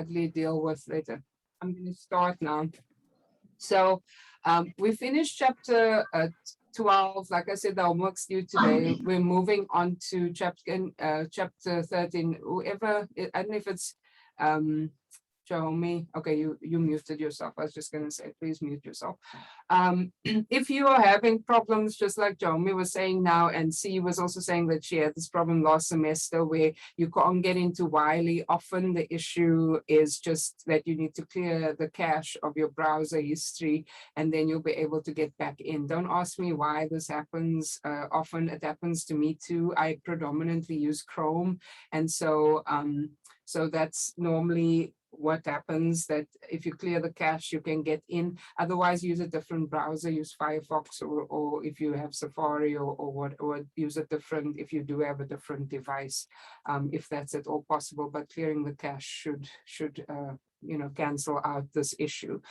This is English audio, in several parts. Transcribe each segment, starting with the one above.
deal with later. I'm going to start now. So we finished chapter 12. Like I said, the homework's due today. We're moving on to chapter 13. Whoever, I don't know if it's Jerome. Okay, you muted yourself. I was just going to say, please mute yourself. If you are having problems, just like Jerome was saying now, and C was also saying that she had this problem last semester where you can't get into Wiley. Often the issue is just that you need to clear the cache of your browser history, and then you'll be able to get back in. Don't ask me why this happens. Often it happens to me too. I predominantly use Chrome, and so that's normally what happens, that if you clear the cache, you can get in. Otherwise, use a different browser, use Firefox, or if you have Safari or use a different, if you do have a different device, if that's at all possible. But clearing the cache should cancel out this issue.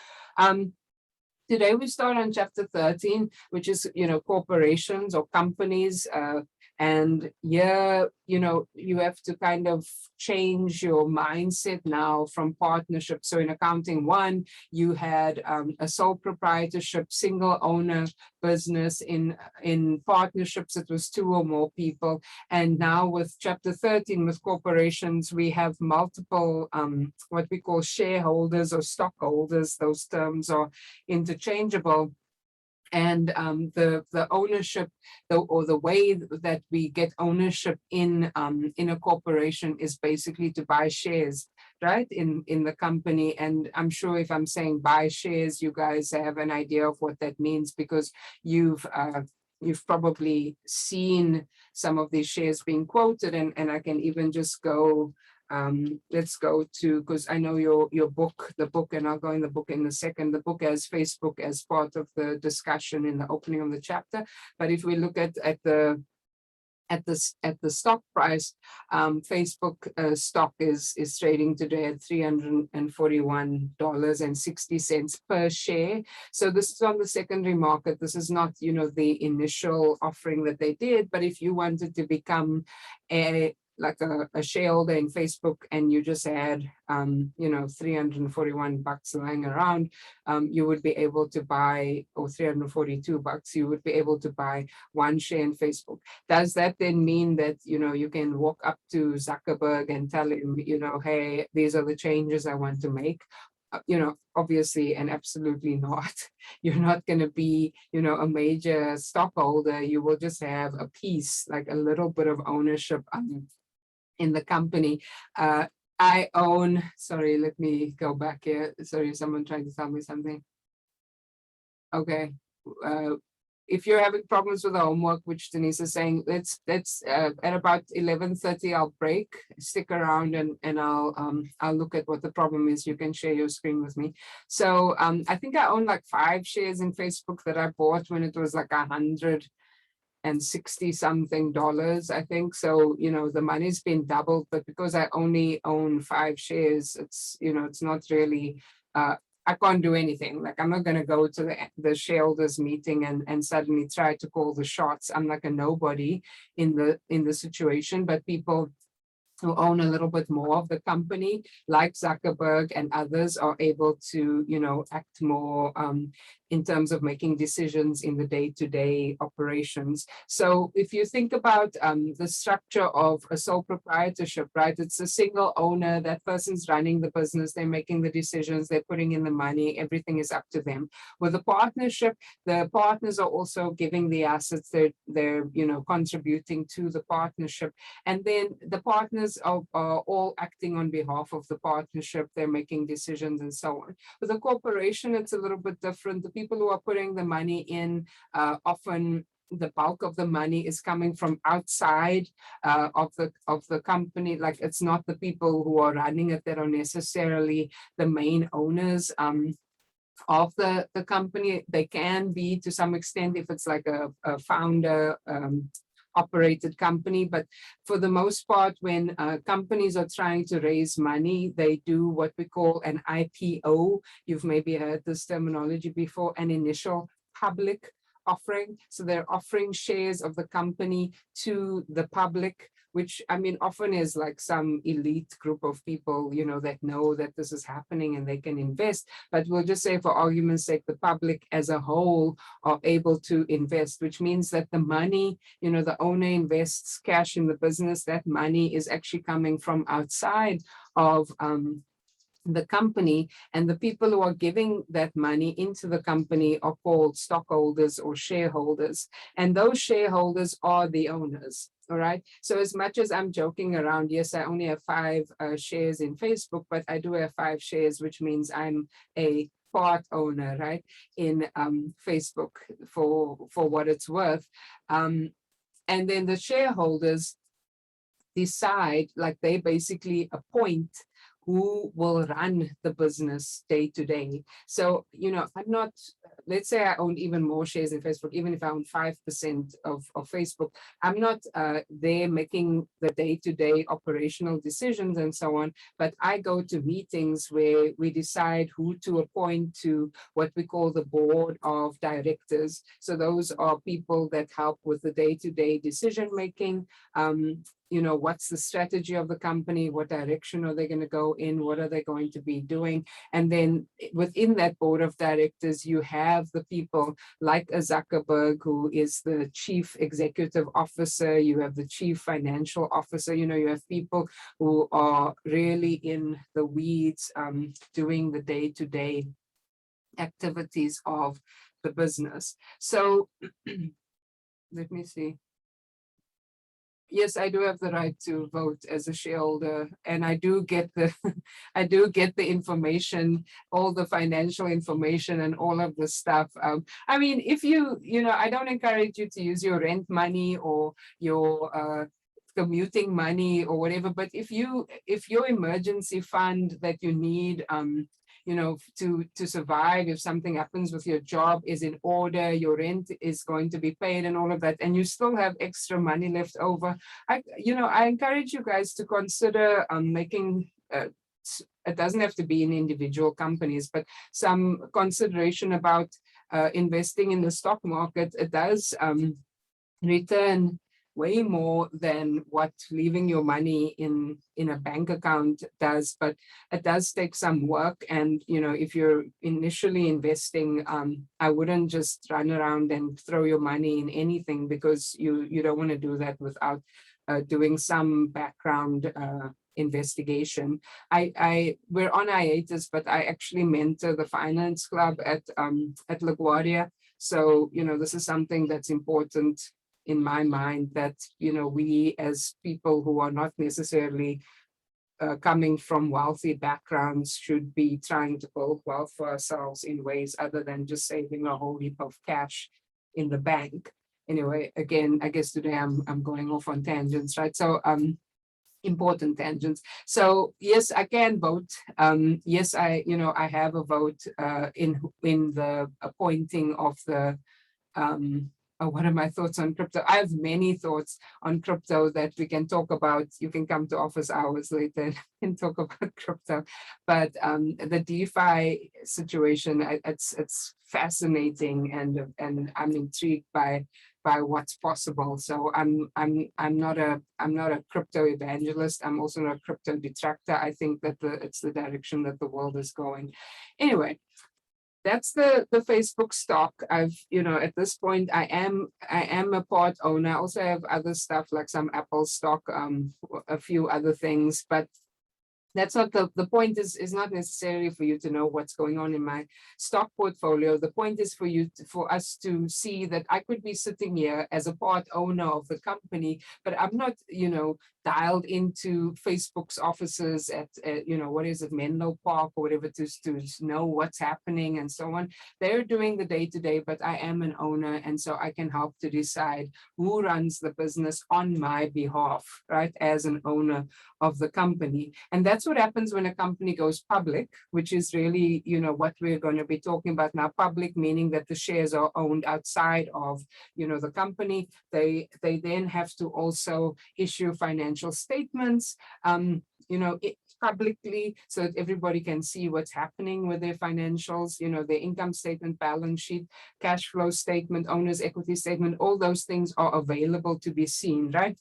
Today we start on chapter 13, which is, corporations or companies. And here, you have to kind of change your mindset now from partnership. So in accounting 1, you had a sole proprietorship, single owner business. In partnerships, it was 2 or more people. And now with chapter 13, with corporations, we have multiple, what we call shareholders or stockholders. Those terms are interchangeable. And the ownership, or the way that we get ownership in a corporation is basically to buy shares, right, in the company. And I'm sure if I'm saying buy shares, you guys have an idea of what that means, because you've probably seen some of these shares being quoted, and I can even just go. Let's go to, because I know the book, and I'll go in the book in a second. The book has Facebook as part of the discussion in the opening of the chapter. But if we look at the stock price, Facebook stock is trading today at $341.60 per share. So this is on the secondary market. This is not, the initial offering that they did. But if you wanted to become a shareholder in Facebook, and you just had, $341 lying around, you would be able to buy, or $342, you would be able to buy 1 share in Facebook. Does that then mean that, you can walk up to Zuckerberg and tell him, hey, these are the changes I want to make? Obviously and absolutely not. You're not going to be, a major stockholder. You will just have a piece, like a little bit of ownership in the company. I own, sorry, let me go back here. Sorry, someone trying to tell me something. Okay. If you're having problems with the homework, which Denise is saying, let's at about 11:30, I'll break. Stick around, and I'll look at what the problem is. You can share your screen with me. So I think I own like 5 shares in Facebook that I bought when it was like $160 something, I think. So, the money's been doubled, but because I only own 5 shares, it's, it's not really, I can't do anything. Like, I'm not going to go to the shareholders meeting and suddenly try to call the shots. I'm like a nobody in the situation, but people who own a little bit more of the company, like Zuckerberg and others, are able to, act more in terms of making decisions in the day-to-day operations. So if you think about the structure of a sole proprietorship, right, it's a single owner, that person's running the business, they're making the decisions, they're putting in the money, everything is up to them. With a partnership, the partners are also giving the assets, they're contributing to the partnership. And then the partners are all acting on behalf of the partnership, they're making decisions and so on. With a corporation, it's a little bit different. The people who are putting the money in, often the bulk of the money is coming from outside of the company. Like, it's not the people who are running it that are necessarily the main owners of the company. They can be to some extent if it's like a founder operated company, but for the most part, when companies are trying to raise money, they do what we call an IPO. You've maybe heard this terminology before, an initial public offering. So they're offering shares of the company to the public, which I mean, often is like some elite group of people, that know that this is happening and they can invest. But we'll just say, for argument's sake, the public as a whole are able to invest, which means that the money, the owner invests cash in the business, that money is actually coming from outside of the company, and the people who are giving that money into the company are called stockholders or shareholders, and those shareholders are the owners. All right. So as much as I'm joking around, yes, I only have 5 shares in Facebook, but I do have 5 shares, which means I'm a part owner, right, in Facebook for what it's worth. And then the shareholders decide, like they basically appoint who will run the business day to day. So, I'm not, let's say I own even more shares in Facebook, even if I own 5% of Facebook, I'm not there making the day-to-day operational decisions and so on, but I go to meetings where we decide who to appoint to what we call the board of directors. So those are people that help with the day-to-day decision making. What's the strategy of the company? What direction are they going to go in? What are they going to be doing? And then within that board of directors, you have the people like a Zuckerberg, who is the chief executive officer. You have the chief financial officer. You have people who are really in the weeds, doing the day-to-day activities of the business. So let me see. Yes, I do have the right to vote as a shareholder, and I do get the I do get the information, all the financial information and all of the stuff. I mean, if I don't encourage you to use your rent money or your commuting money or whatever, but if your emergency fund that you need to survive, if something happens with your job, is in order, your rent is going to be paid and all of that, and you still have extra money left over, I encourage you guys to consider making it doesn't have to be in individual companies, but some consideration about investing in the stock market. It does return way more than what leaving your money in a bank account does, but it does take some work. And if you're initially investing, I wouldn't just run around and throw your money in anything, because you don't want to do that without doing some background investigation. We're on hiatus, but I actually mentor the finance club at LaGuardia. So this is something that's important in my mind, that we as people who are not necessarily coming from wealthy backgrounds should be trying to build wealth for ourselves in ways other than just saving a whole heap of cash in the bank. Anyway, again, I guess today I'm going off on tangents, right? So important tangents. So yes, I can vote. Yes, I have a vote in the appointing of the what are my thoughts on crypto? I have many thoughts on crypto that we can talk about. You can come to office hours later and talk about crypto. But the DeFi situation, it's fascinating, and I'm intrigued by what's possible. So I'm not a crypto evangelist. I'm also not a crypto detractor. I think that it's the direction that the world is going. Anyway, that's the Facebook stock. I've, at this point, I am a part owner. I also have other stuff like some Apple stock, a few other things, but that's not the point. Is not necessarily for you to know what's going on in my stock portfolio. The point is for us to see that I could be sitting here as a part owner of the company, but I'm not, dialed into Facebook's offices at what is it, Menlo Park or whatever, to know what's happening and so on. They're doing the day-to-day, but I am an owner, and so I can help to decide who runs the business on my behalf, right, as an owner of the company. And that's what happens when a company goes public, which is really, what we're going to be talking about now. Public meaning that the shares are owned outside of, the company. They then have to also issue financial statements, publicly, so that everybody can see what's happening with their financials, their income statement, balance sheet, cash flow statement, owner's equity statement. All those things are available to be seen, right?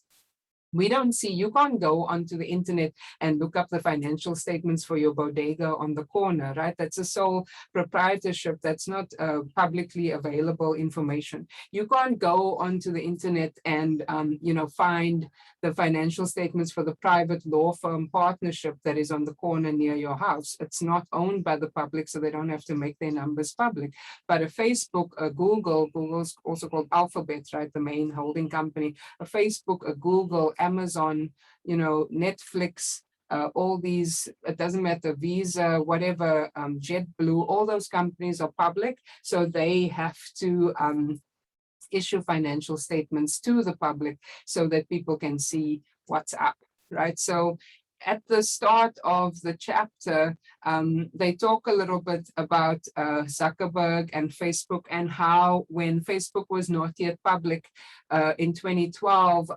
We don't see, you can't go onto the internet and look up the financial statements for your bodega on the corner, right? That's a sole proprietorship. That's not publicly available information. You can't go onto the internet and, find the financial statements for the private law firm partnership that is on the corner near your house. It's not owned by the public, so they don't have to make their numbers public. But a Facebook, a Google's also called Alphabet, right? The main holding company, a Facebook, a Google, Amazon, Netflix, all these, it doesn't matter, Visa, whatever, JetBlue, all those companies are public. So they have to issue financial statements to the public so that people can see what's up, right? So at the start of the chapter, they talk a little bit about Zuckerberg and Facebook, and how when Facebook was not yet public in 2012,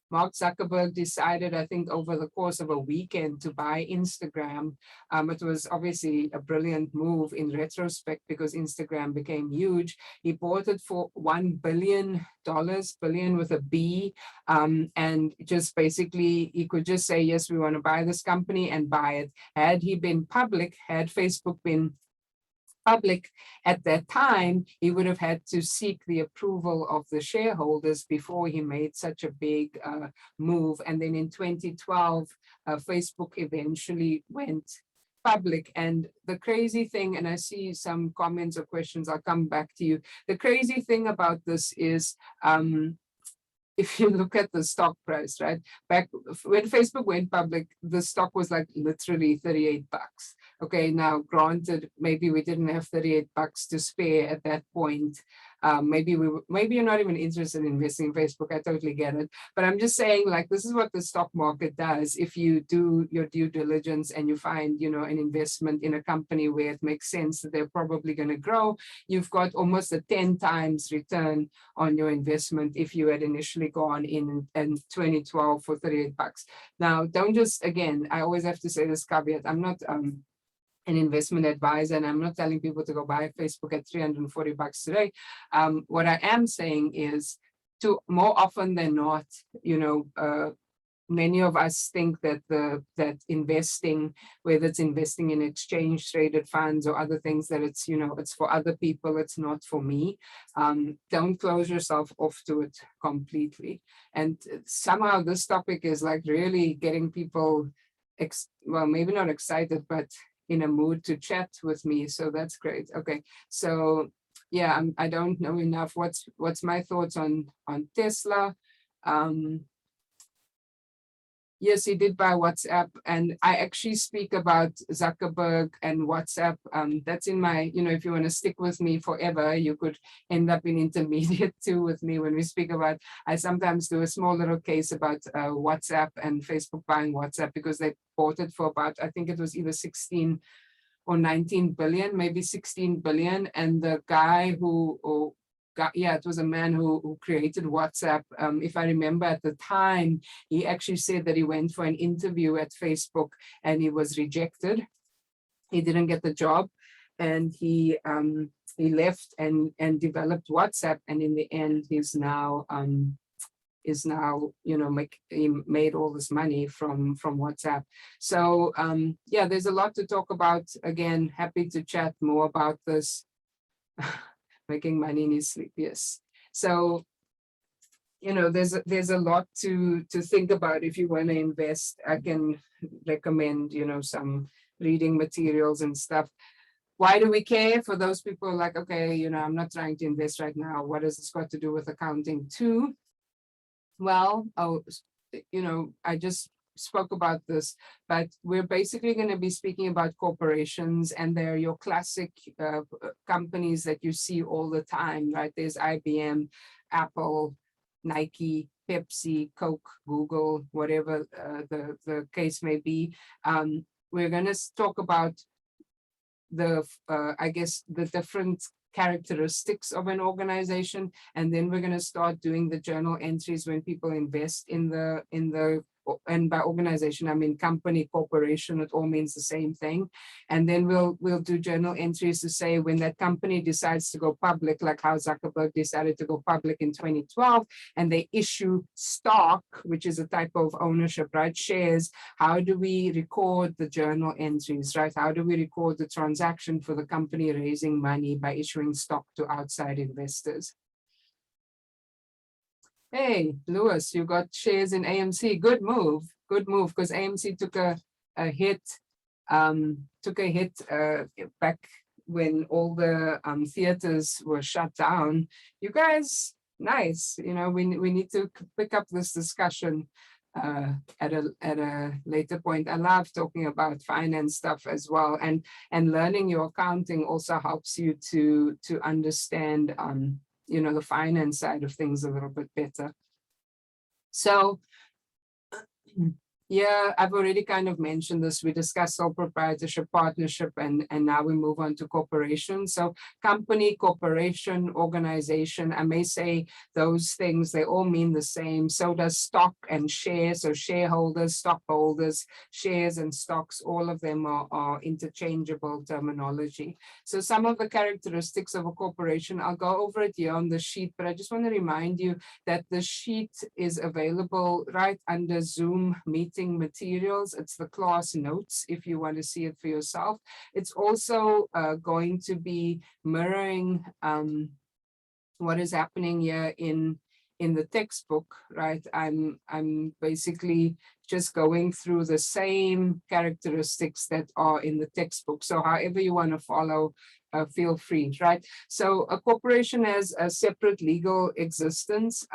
Mark Zuckerberg decided, I think, over the course of a weekend to buy Instagram. It was obviously a brilliant move in retrospect because Instagram became huge. He bought it for $1 billion, billion with a B, and just basically, he could just say, yes, we want to buy this company and buy it. Had he been public, had Facebook been public at that time, he would have had to seek the approval of the shareholders before he made such a big move. And then in 2012, Facebook eventually went public. And the crazy thing, and I see some comments or questions, I'll come back to you. The crazy thing about this is, if you look at the stock price, right? Back when Facebook went public, the stock was like literally $38. Okay, now granted, maybe we didn't have $38 to spare at that point. Maybe you're not even interested in investing in Facebook. I totally get it. But I'm just saying, like, this is what the stock market does. If you do your due diligence and you find, an investment in a company where it makes sense that they're probably going to grow, you've got almost a 10 times return on your investment if you had initially gone in 2012 for $38. Now, don't just, again, I always have to say this caveat. I'm not an investment advisor, and I'm not telling people to go buy Facebook at $340 today. What I am saying is, to more often than not, many of us think that that investing, whether it's investing in exchange traded funds or other things, that it's it's for other people, it's not for me. Don't close yourself off to it completely. And somehow this topic is like really getting people, well, maybe not excited, but in a mood to chat with me. So that's great. Okay, so yeah, I don't know enough. What's my thoughts on Tesla? Yes, he did buy WhatsApp, and I actually speak about Zuckerberg and WhatsApp. That's in my, if you want to stick with me forever, you could end up in intermediate two with me when we speak about, I sometimes do a small little case about WhatsApp and Facebook buying WhatsApp because they bought it for about, I think it was either 16 or 19 billion, maybe 16 billion. And the guy it was a man who created WhatsApp. If I remember at the time, he actually said that he went for an interview at Facebook and he was rejected. He didn't get the job, and he left and developed WhatsApp. And in the end, he's now he made all this money from WhatsApp. So yeah, there's a lot to talk about. Again, happy to chat more about this. Making money in his sleep, yes. So, there's a lot to think about if you want to invest. I can recommend, some reading materials and stuff. Why do we care? For those people like, okay, I'm not trying to invest right now. What has this got to do with accounting too? Well, I just spoke about this, but we're basically going to be speaking about corporations, and they're your classic companies that you see all the time, right? There's IBM, Apple, Nike, Pepsi, Coke, Google, whatever the case may be. We're going to talk about I guess, the different characteristics of an organization, and then we're going to start doing the journal entries when people invest in the and by organization, I mean company, corporation, it all means the same thing. And then we'll do journal entries to say when that company decides to go public, like how Zuckerberg decided to go public in 2012, and they issue stock, which is a type of ownership, right? Shares. How do we record the journal entries, right? How do we record the transaction for the company raising money by issuing stock to outside investors? Hey, Lewis, you got shares in AMC. Good move, because AMC took a hit, back when all the theaters were shut down. You guys, nice. You know, we need to pick up this discussion at a later point. I love talking about finance stuff as well, and learning your accounting also helps you to understand you know, the finance side of things a little bit better. So yeah, I've already kind of mentioned this. We discussed sole proprietorship, partnership, and now we move on to corporation. So company, corporation, organization, I may say those things, they all mean the same. So does stock and shares. So shareholders, stockholders, shares and stocks, all of them are interchangeable terminology. So some of the characteristics of a corporation, I'll go over it here on the sheet, but I just want to remind you that the sheet is available right under Zoom meeting materials. It's the class notes if you want to see it for yourself. It's also going to be mirroring what is happening here in the textbook, right? I'm basically just going through the same characteristics that are in the textbook. So however you want to follow, feel free, right? So a corporation has a separate legal existence.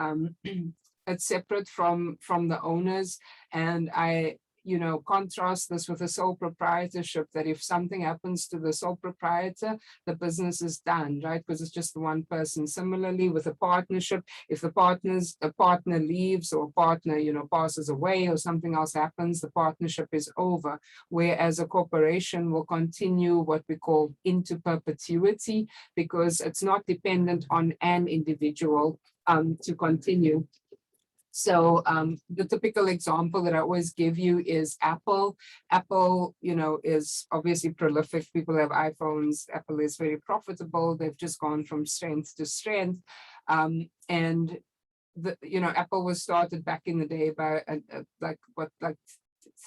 It's separate from the owners, and I, you know, contrast this with a sole proprietorship, that if something happens to the sole proprietor, the business is done, right? Because it's just one person. Similarly, with a partnership, if a partner leaves, or a partner, you know, passes away, or something else happens, the partnership is over. Whereas a corporation will continue what we call into perpetuity, because it's not dependent on an individual to continue. So the typical example that I always give you is Apple. Apple, you know, is obviously prolific. People have iPhones. Apple is very profitable. They've just gone from strength to strength. And you know, Apple was started back in the day by like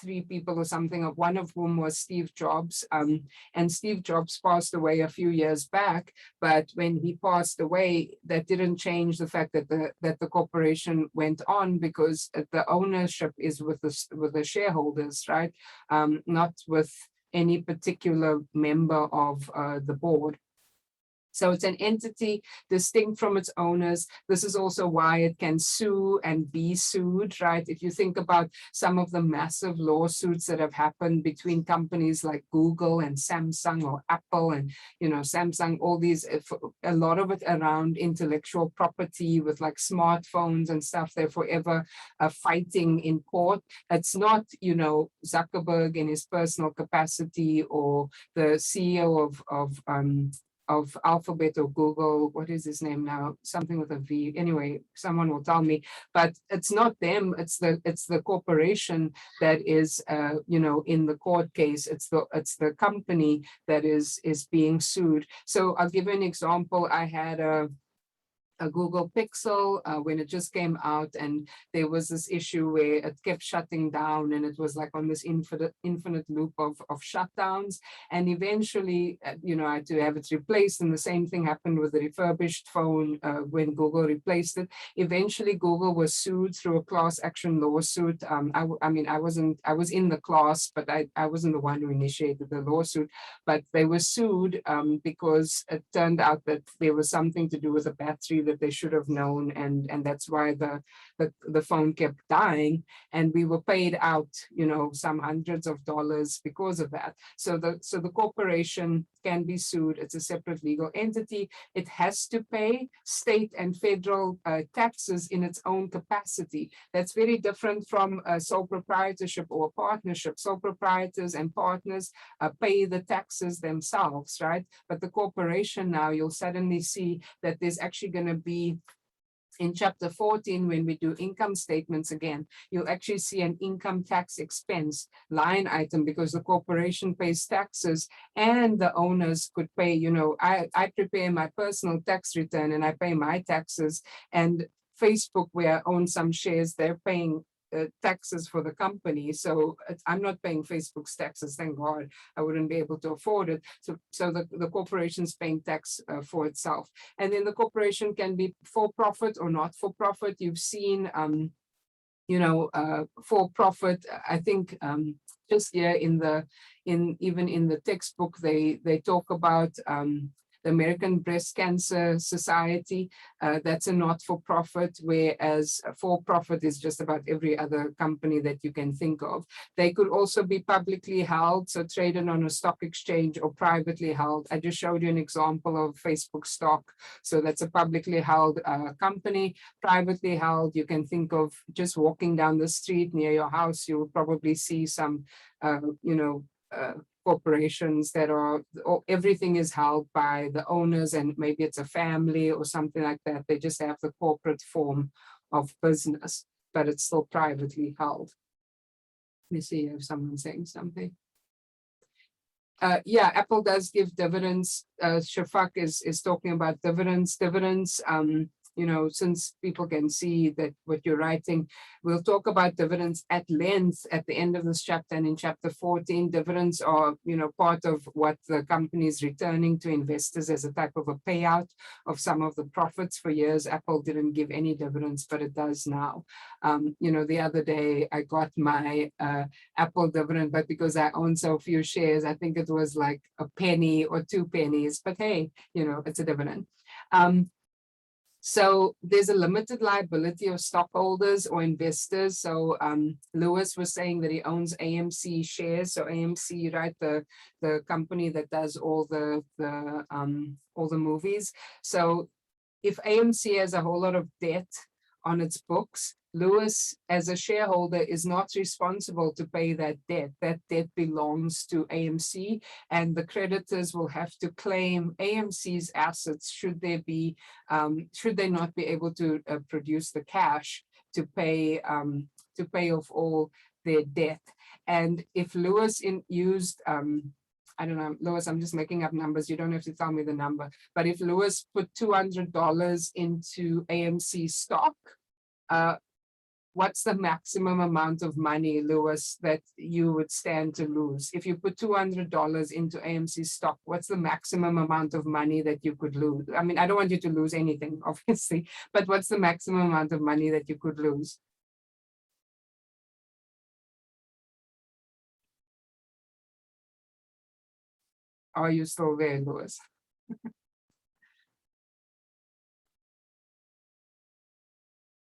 3 people or something, of one of whom was Steve Jobs. And Steve Jobs passed away a few years back, but when he passed away, that didn't change the fact that the corporation went on, because the ownership is with the shareholders, right? Not with any particular member of the board. So it's an entity distinct from its owners. This is also why it can sue and be sued, right? If you think about some of the massive lawsuits that have happened between companies like Google and Samsung, or Apple and, you know, Samsung, all these, a lot of it around intellectual property with like smartphones and stuff, they're forever fighting in court. It's not, you know, Zuckerberg in his personal capacity, or the CEO of Alphabet or Google, what is his name now? Something with a V. Anyway, someone will tell me. But it's not them. It's the corporation that is, you know, in the court case. It's the company that is being sued. So I'll give you an example. I had a Google Pixel when it just came out, and there was this issue where it kept shutting down, and it was like on this infinite loop of shutdowns, and eventually you know, I had to have it replaced. And the same thing happened with the refurbished phone when Google replaced it. Eventually Google was sued through a class action lawsuit. I mean, I was in the class, but I wasn't the one who initiated the lawsuit, but they were sued because it turned out that there was something to do with the battery that they should have known, and that's why the phone kept dying, and we were paid out, you know, some hundreds of dollars because of that. So the corporation can be sued. It's a separate legal entity. It has to pay state and federal taxes in its own capacity. That's very different from a sole proprietorship or a partnership. Sole proprietors and partners pay the taxes themselves, right? But the corporation, now you'll suddenly see that there's actually going to be in chapter 14, when we do income statements again, you'll actually see an income tax expense line item because the corporation pays taxes and the owners could pay, you know, I prepare my personal tax return and I pay my taxes, and Facebook, where I own some shares, they're paying taxes for the company. So I'm not paying Facebook's taxes, thank God. I wouldn't be able to afford it. So the corporation's paying tax for itself. And then the corporation can be for profit or not for profit. You've seen, you know, for profit. I think just here even in the textbook, they talk about the American Breast Cancer Society. That's a not-for-profit, whereas a for-profit is just about every other company that you can think of. They could also be publicly held, so traded on a stock exchange, or privately held. I just showed you an example of Facebook stock. So that's a publicly held company. Privately held, you can think of just walking down the street near your house, you will probably see some, you know, corporations that are, everything is held by the owners, and maybe it's a family or something like that. They just have the corporate form of business, but it's still privately held. Let me see if someone's saying something. Yeah, Apple does give dividends. Shafak is talking about dividends. You know, since people can see that what you're writing, we'll talk about dividends at length at the end of this chapter. And in chapter 14, dividends are, you know, part of what the company is returning to investors as a type of a payout of some of the profits. For years, Apple didn't give any dividends, but it does now. You know, the other day I got my Apple dividend, but because I own so few shares, I think it was like a penny or 2 pennies, but hey, you know, it's a dividend. So there's a limited liability of stockholders or investors. So Lewis was saying that he owns AMC shares. So AMC, right, the company that does all the movies. So if AMC has a whole lot of debt on its books, Lewis, as a shareholder, is not responsible to pay that debt. That debt belongs to AMC, and the creditors will have to claim AMC's assets should they not be able to produce the cash to pay off all their debt. And if Lewis used I don't know, Lewis, I'm just making up numbers. You don't have to tell me the number. But if Lewis put $200 into AMC stock, what's the maximum amount of money, Lewis, that you would stand to lose? If you put $200 into AMC stock, what's the maximum amount of money that you could lose? I mean, I don't want you to lose anything, obviously, but what's the maximum amount of money that you could lose? Are you still there, Lewis?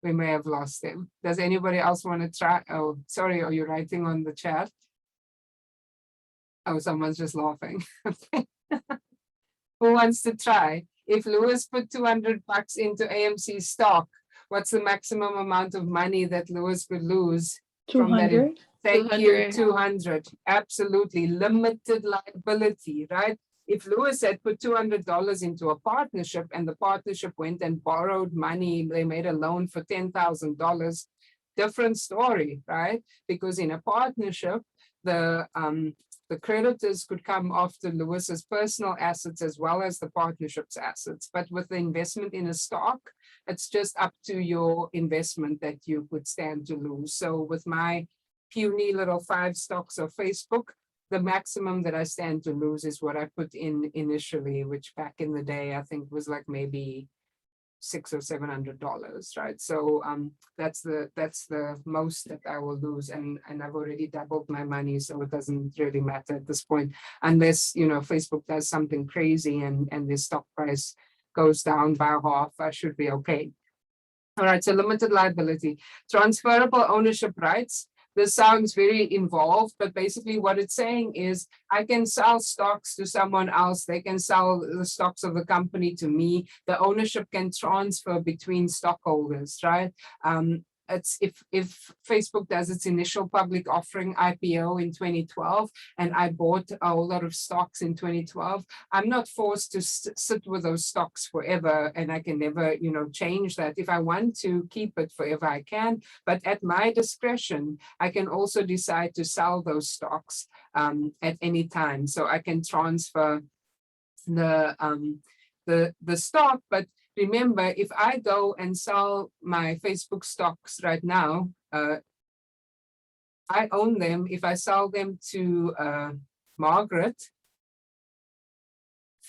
We may have lost him. Does anybody else want to try? Oh, sorry, are you writing on the chat? Oh, someone's just laughing. Who wants to try? If Lewis put 200 bucks into AMC stock, what's the maximum amount of money that Lewis could lose? 200. Thank you, 200. Absolutely. Limited liability, right? If Lewis had put $200 into a partnership and the partnership went and borrowed money, they made a loan for $10,000, different story, right? Because in a partnership, the creditors could come after Lewis's personal assets as well as the partnership's assets. But with the investment in a stock, it's just up to your investment that you could stand to lose. So with my puny little 5 stocks of Facebook, the maximum that I stand to lose is what I put in initially, which back in the day, I think was like maybe $600 or $700, right? So that's the most that I will lose, and I've already doubled my money, so it doesn't really matter at this point, unless, you know, Facebook does something crazy and the stock price goes down by half. I should be okay. All right, so limited liability, transferable ownership rights. This sounds very involved, but basically what it's saying is I can sell stocks to someone else. They can sell the stocks of the company to me. The ownership can transfer between stockholders, right? it's if Facebook does its initial public offering IPO in 2012, and I bought a whole lot of stocks in 2012, I'm not forced to sit with those stocks forever, and I can never, change that. If I want to keep it forever, I can, but at my discretion, I can also decide to sell those stocks at any time. So I can transfer the stock, but remember, if I go and sell my Facebook stocks right now, I own them. If I sell them to Margaret,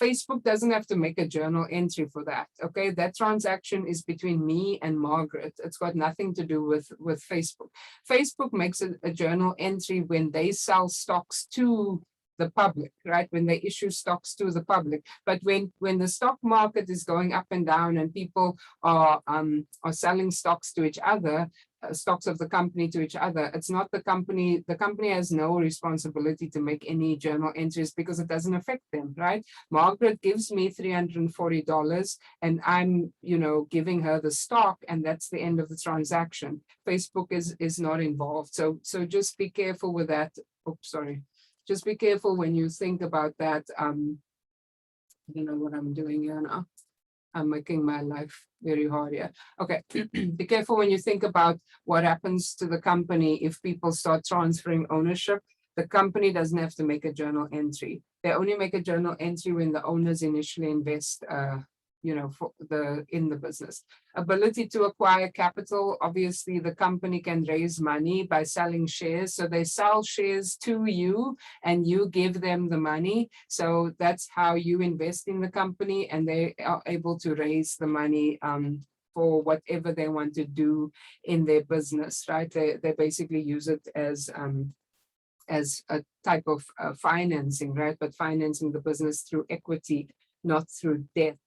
Facebook doesn't have to make a journal entry for that. Okay, that transaction is between me and Margaret. It's got nothing to do with Facebook. Facebook makes a journal entry when they sell stocks to the public, right? When they issue stocks to the public. But when the stock market is going up and down and people are selling stocks to each other, stocks of the company to each other, it's not the company. The company has no responsibility to make any journal entries because it doesn't affect them, right? Margaret gives me $340 and I'm, giving her the stock, and that's the end of the transaction. Facebook is not involved. So just be careful with that. Oops, sorry. Just be careful when you think about that. You know what I'm doing here now. I'm making my life very hard here. Okay, be careful when you think about what happens to the company if people start transferring ownership. The company doesn't have to make a journal entry. They only make a journal entry when the owners initially invest, in the business. Ability to acquire capital. Obviously, the company can raise money by selling shares. So they sell shares to you and you give them the money. So that's how you invest in the company, and they are able to raise the money for whatever they want to do in their business, right? They basically use it as a type of financing, right? But financing the business through equity, not through debt.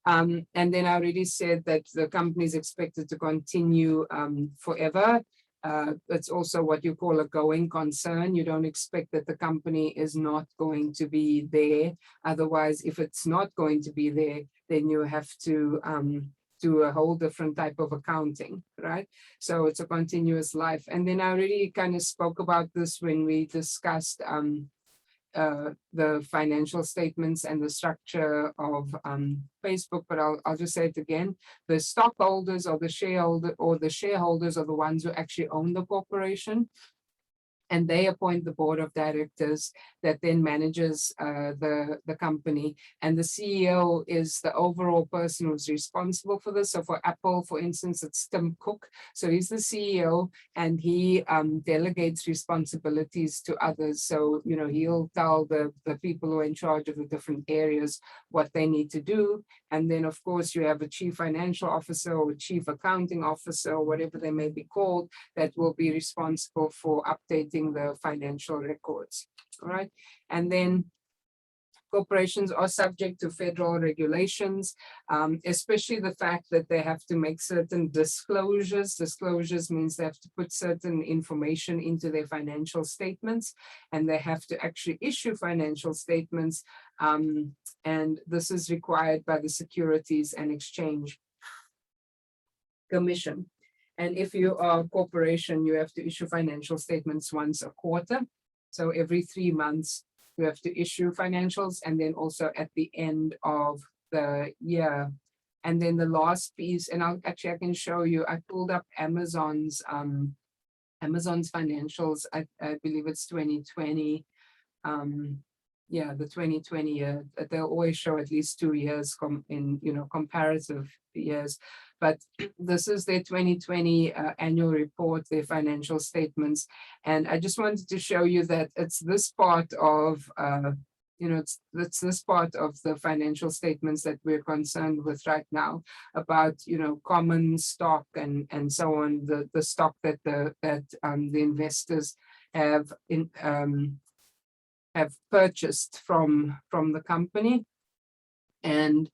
And then I already said that the company is expected to continue forever. It's also what you call a going concern. You don't expect that the company is not going to be there. Otherwise, if it's not going to be there, then you have to do a whole different type of accounting, right? So it's a continuous life. And then I already kind of spoke about this when we discussed the financial statements and the structure of Facebook, but I'll just say it again. The stockholders or the shareholders are the ones who actually own the corporation, and they appoint the board of directors that then manages the company. And the CEO is the overall person who's responsible for this. So for Apple, for instance, it's Tim Cook. So he's the CEO, and he delegates responsibilities to others. So, he'll tell the people who are in charge of the different areas what they need to do. And then, of course, you have a chief financial officer or chief accounting officer, or whatever they may be called, that will be responsible for updating the financial records. All right. And then corporations are subject to federal regulations, especially the fact that they have to make certain disclosures. Disclosures means they have to put certain information into their financial statements, and they have to actually issue financial statements. And this is required by the Securities and Exchange Commission. And if you are a corporation, you have to issue financial statements once a quarter. So every 3 months, you have to issue financials, and then also at the end of the year. And then the last piece, and I can show you, I pulled up Amazon's financials. I believe it's 2020. Yeah, the 2020 year. They'll always show at least 2 years comparative years. But this is their 2020 annual report, their financial statements. And I just wanted to show you that it's this part of, it's this part of the financial statements that we're concerned with right now about, common stock and so on, the stock that the investors have purchased from the company. And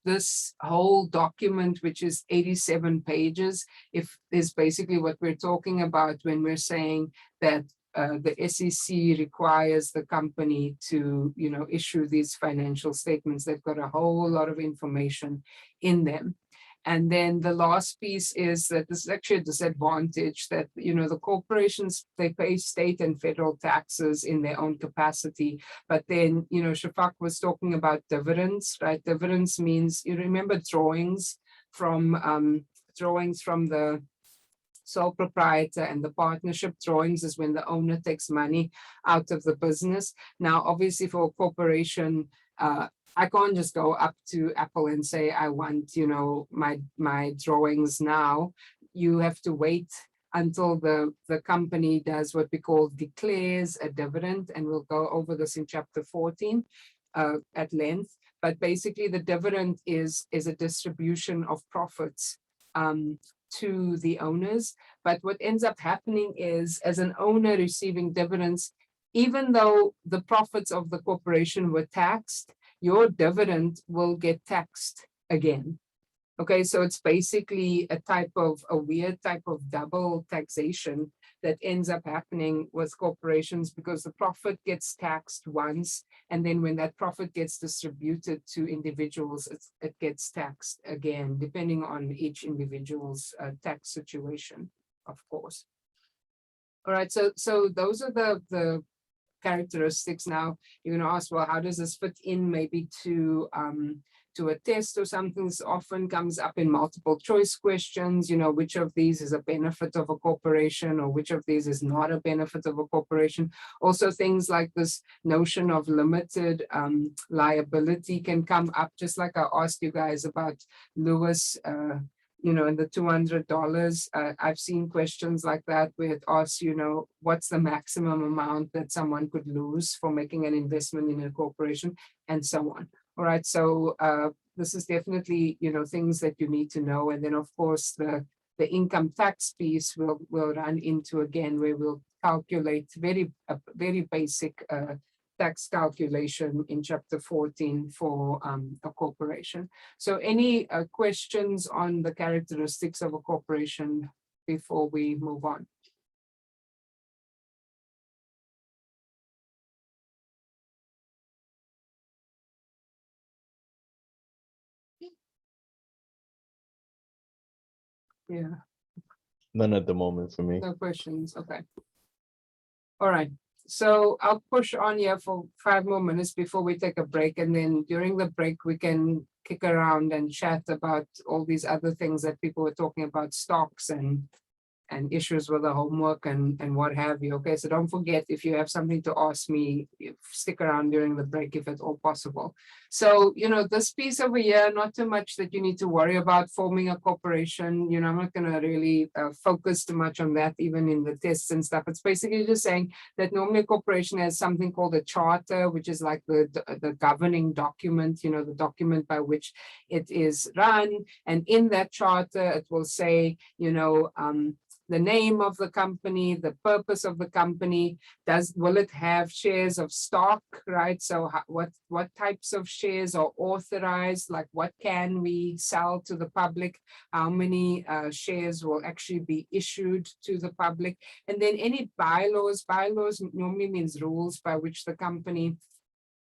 this whole document, which is 87 pages, is basically what we're talking about when we're saying that the SEC requires the company to, issue these financial statements. They've got a whole lot of information in them. And then the last piece is that this is actually a disadvantage that, the corporations, they pay state and federal taxes in their own capacity. But then, Shafak was talking about dividends, right? Dividends means, you remember drawings from the sole proprietor, and the partnership drawings is when the owner takes money out of the business. Now, obviously for a corporation, I can't just go up to Apple and say, I want, my drawings now. You have to wait until the company does what we call declares a dividend, and we'll go over this in chapter 14 at length. But basically the dividend is a distribution of profits to the owners. But what ends up happening is, as an owner receiving dividends, even though the profits of the corporation were taxed, your dividend will get taxed again. Okay, so it's basically a weird type of double taxation that ends up happening with corporations, because the profit gets taxed once, and then when that profit gets distributed to individuals, it gets taxed again, depending on each individual's tax situation, of course. All right, so those are the characteristics. Now you're going to ask, well, how does this fit in maybe to a test or something? This often comes up in multiple choice questions, which of these is a benefit of a corporation, or which of these is not a benefit of a corporation. Also things like this notion of limited liability can come up, just like I asked you guys about Lewis, and the $200. I've seen questions like that where it asks, what's the maximum amount that someone could lose for making an investment in a corporation, and so on. All right, so this is definitely, things that you need to know. And then, of course, the income tax piece we'll run into again, where we'll calculate a very basic tax calculation in chapter 14 for a corporation. So any questions on the characteristics of a corporation before we move on? Yeah. None at the moment for me. No questions. Okay. All right. So I'll push on here for 5 more minutes before we take a break. And then during the break, we can kick around and chat about all these other things that people were talking about, stocks and issues with the homework and what have you. Okay, so don't forget, if you have something to ask me, stick around during the break if at all possible. So, this piece over here, not too much that you need to worry about forming a corporation. I'm not going to really focus too much on that, even in the tests and stuff. It's basically just saying that normally a corporation has something called a charter, which is like the governing document, the document by which it is run. And in that charter, it will say, the name of the company, the purpose of the company, will it have shares of stock, right? So what types of shares are authorized, like what can we sell to the public, how many shares will actually be issued to the public, and then any bylaws normally means rules by which the company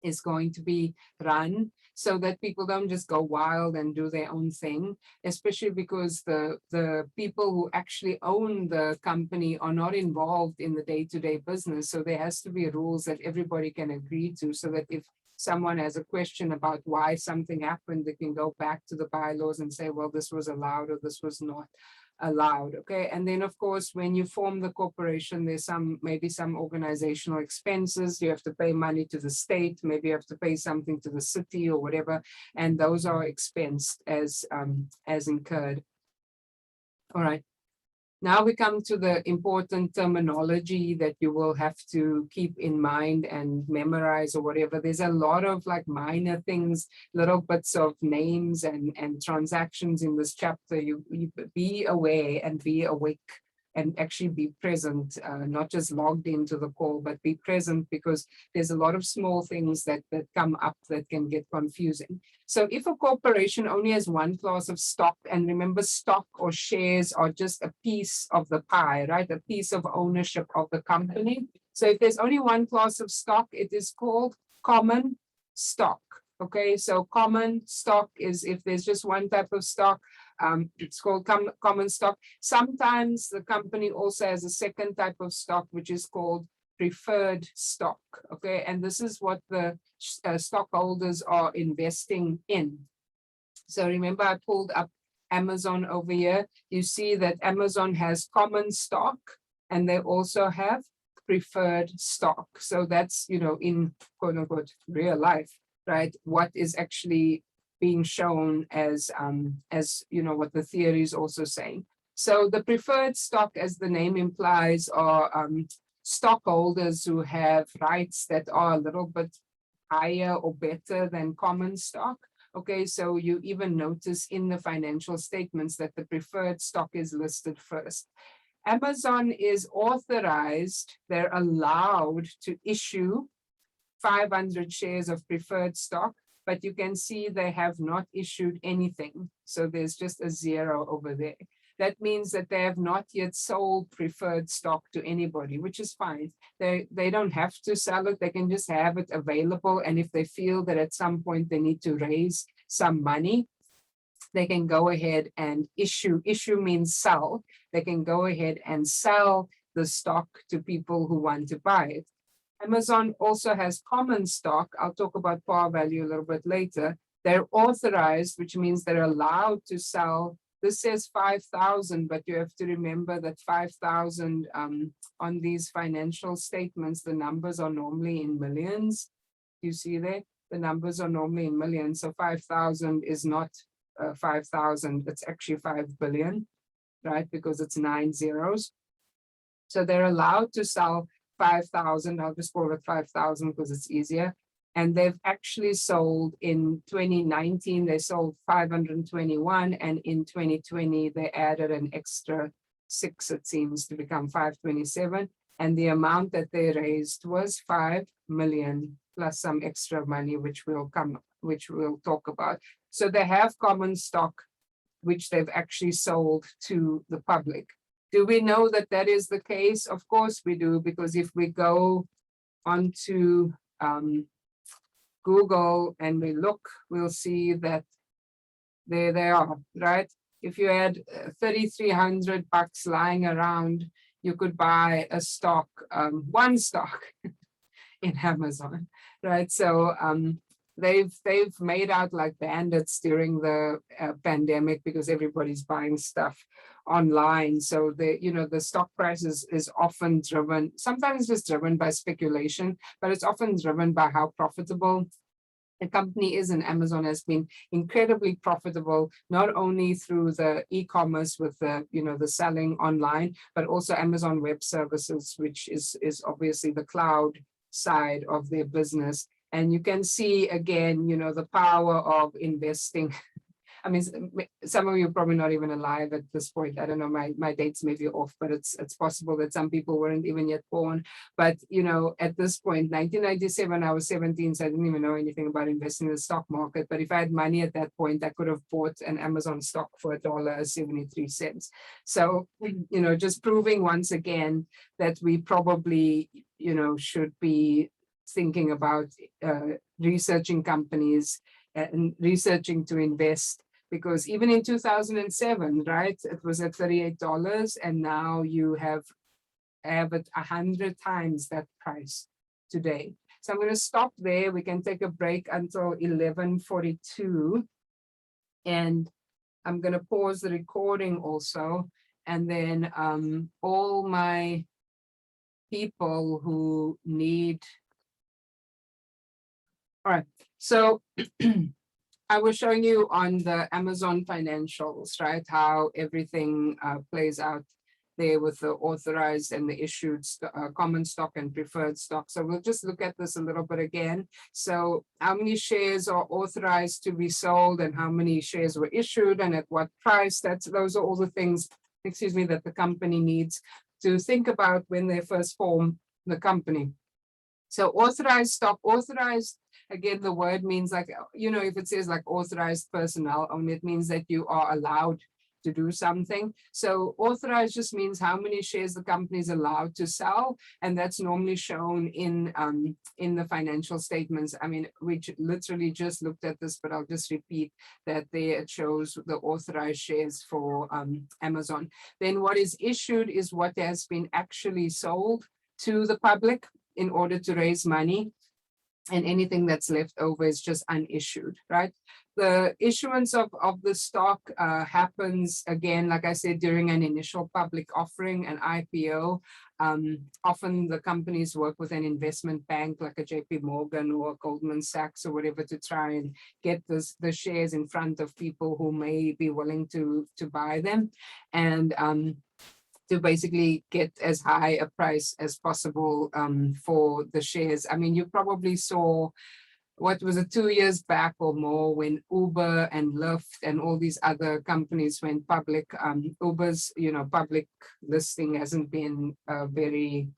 is going to be run, so that people don't just go wild and do their own thing, especially because the people who actually own the company are not involved in the day-to-day business. So there has to be rules that everybody can agree to, so that if someone has a question about why something happened, they can go back to the bylaws and say, well, this was allowed or this was not allowed. Okay, and then of course, when you form the corporation, there's maybe some organizational expenses. You have to pay money to the state, maybe you have to pay something to the city or whatever, and those are expensed as incurred. All right. Now we come to the important terminology that you will have to keep in mind and memorize or whatever. There's a lot of like minor things, little bits of names and transactions in this chapter. You be aware and be awake and actually be present, not just logged into the call, but be present, because there's a lot of small things that come up that can get confusing. So if a corporation only has one class of stock, and remember, stock or shares are just a piece of the pie, right? A piece of ownership of the company. So if there's only one class of stock, it is called common stock. Okay, so common stock is if there's just one type of stock. It's called common stock. Sometimes the company also has a second type of stock, which is called preferred stock. Okay, and this is what the stockholders are investing in. So remember, I pulled up Amazon over here. You see that Amazon has common stock and they also have preferred stock. So that's, in quote unquote real life, right? What is actually being shown as what the theory is also saying. So the preferred stock, as the name implies, are stockholders who have rights that are a little bit higher or better than common stock. Okay, so you even notice in the financial statements that the preferred stock is listed first. Amazon is authorized, they're allowed to issue 500 shares of preferred stock, but you can see they have not issued anything. So there's just a 0 over there. That means that they have not yet sold preferred stock to anybody, which is fine. They don't have to sell it. They can just have it available. And if they feel that at some point they need to raise some money, they can go ahead and issue. Issue means sell. They can go ahead and sell the stock to people who want to buy it. Amazon also has common stock. I'll talk about par value a little bit later. They're authorized, which means they're allowed to sell. This says 5,000, but you have to remember that 5,000 on these financial statements, the numbers are normally in millions. You see there? The numbers are normally in millions. So 5,000 is not 5,000, it's actually 5 billion, right? Because it's 9 zeros. So they're allowed to sell 5,000. I'll just call it 5,000 because it's easier. And they've actually sold in 2019, they sold 521. And in 2020, they added an extra 6, it seems, to become 527. And the amount that they raised was 5 million plus some extra money, which we'll talk about. So they have common stock, which they've actually sold to the public. Do we know that that is the case? Of course we do, because if we go onto Google and we look, we'll see that there they are, right? If you had 3,300 bucks lying around, you could buy a stock, one stock in Amazon, right? So they've made out like bandits during the pandemic because everybody's buying stuff online. So the stock price is often driven, sometimes just driven by speculation, but it's often driven by how profitable the company is. And Amazon has been incredibly profitable, not only through the e-commerce with the selling online, but also Amazon Web Services, which is obviously the cloud side of their business. And you can see again, the power of investing. I mean, some of you are probably not even alive at this point. I don't know, my dates may be off, but it's possible that some people weren't even yet born. But, at this point, 1997, I was 17, so I didn't even know anything about investing in the stock market. But if I had money at that point, I could have bought an Amazon stock for $1.73. So, just proving once again that we probably, should be thinking about researching companies and researching to invest, because even in 2007, right, it was at $38, and now you have it 100 times that price today. So I'm going to stop there. We can take a break until 11:42, and I'm going to pause the recording also, and then all my people who need. All right, so I was showing you on the Amazon financials, right, how everything plays out there with the authorized and the issued common stock and preferred stock. So we'll just look at this a little bit again. So how many shares are authorized to be sold and how many shares were issued and at what price? Those are all the things, that the company needs to think about when they first form the company. So authorized stock, authorized, again, the word means like, if it says like authorized personnel, only it means that you are allowed to do something. So authorized just means how many shares the company is allowed to sell, and that's normally shown in the financial statements. I mean, we literally just looked at this, but I'll just repeat that there it shows the authorized shares for Amazon. Then what is issued is what has been actually sold to the public in order to raise money, and anything that's left over is just unissued, right? The issuance of the stock happens, again, like I said, during an initial public offering, an IPO. Often the companies work with an investment bank like a JP Morgan or a Goldman Sachs or whatever to try and get the shares in front of people who may be willing to buy them. And to basically get as high a price as possible for the shares. I mean, you probably saw, what was it, 2 years back or more, when Uber and Lyft and all these other companies went public. Uber's, public listing hasn't been very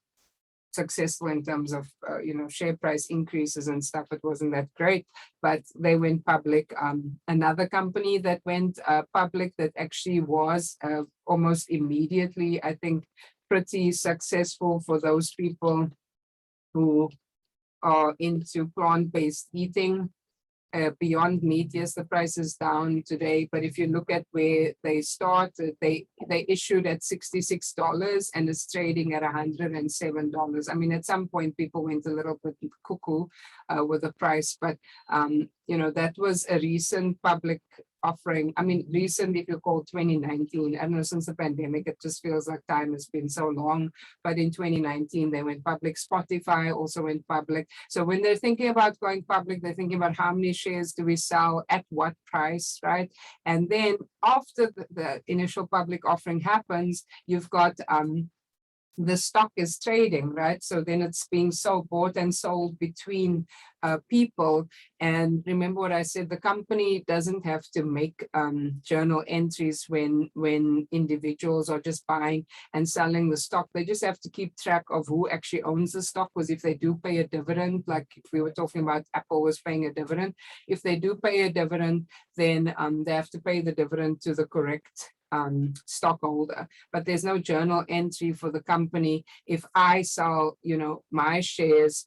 successful in terms of share price increases and stuff. It wasn't that great, but they went public. Another company that went public that actually was almost immediately, I think, pretty successful for those people who are into plant-based eating. Beyond Meat, yes, the price is down today, but if you look at where they started, they issued at $66 and it's trading at $107. I mean, at some point people went a little bit cuckoo with the price, but that was a recent public offering. I mean, recent, if you call 2019, I don't know, since the pandemic, it just feels like time has been so long, but in 2019, they went public. Spotify also went public. So when they're thinking about going public, they're thinking about how many shares do we sell at what price, right? And then after the initial public offering happens, you've got the stock is trading, right? So then it's being bought and sold between people. And remember what I said, the company doesn't have to make journal entries when individuals are just buying and selling the stock. They just have to keep track of who actually owns the stock, because if they do pay a dividend, like if we were talking about Apple was paying a dividend, if they do pay a dividend, then they have to pay the dividend to the correct stockholder, but there's no journal entry for the company. If I sell, my shares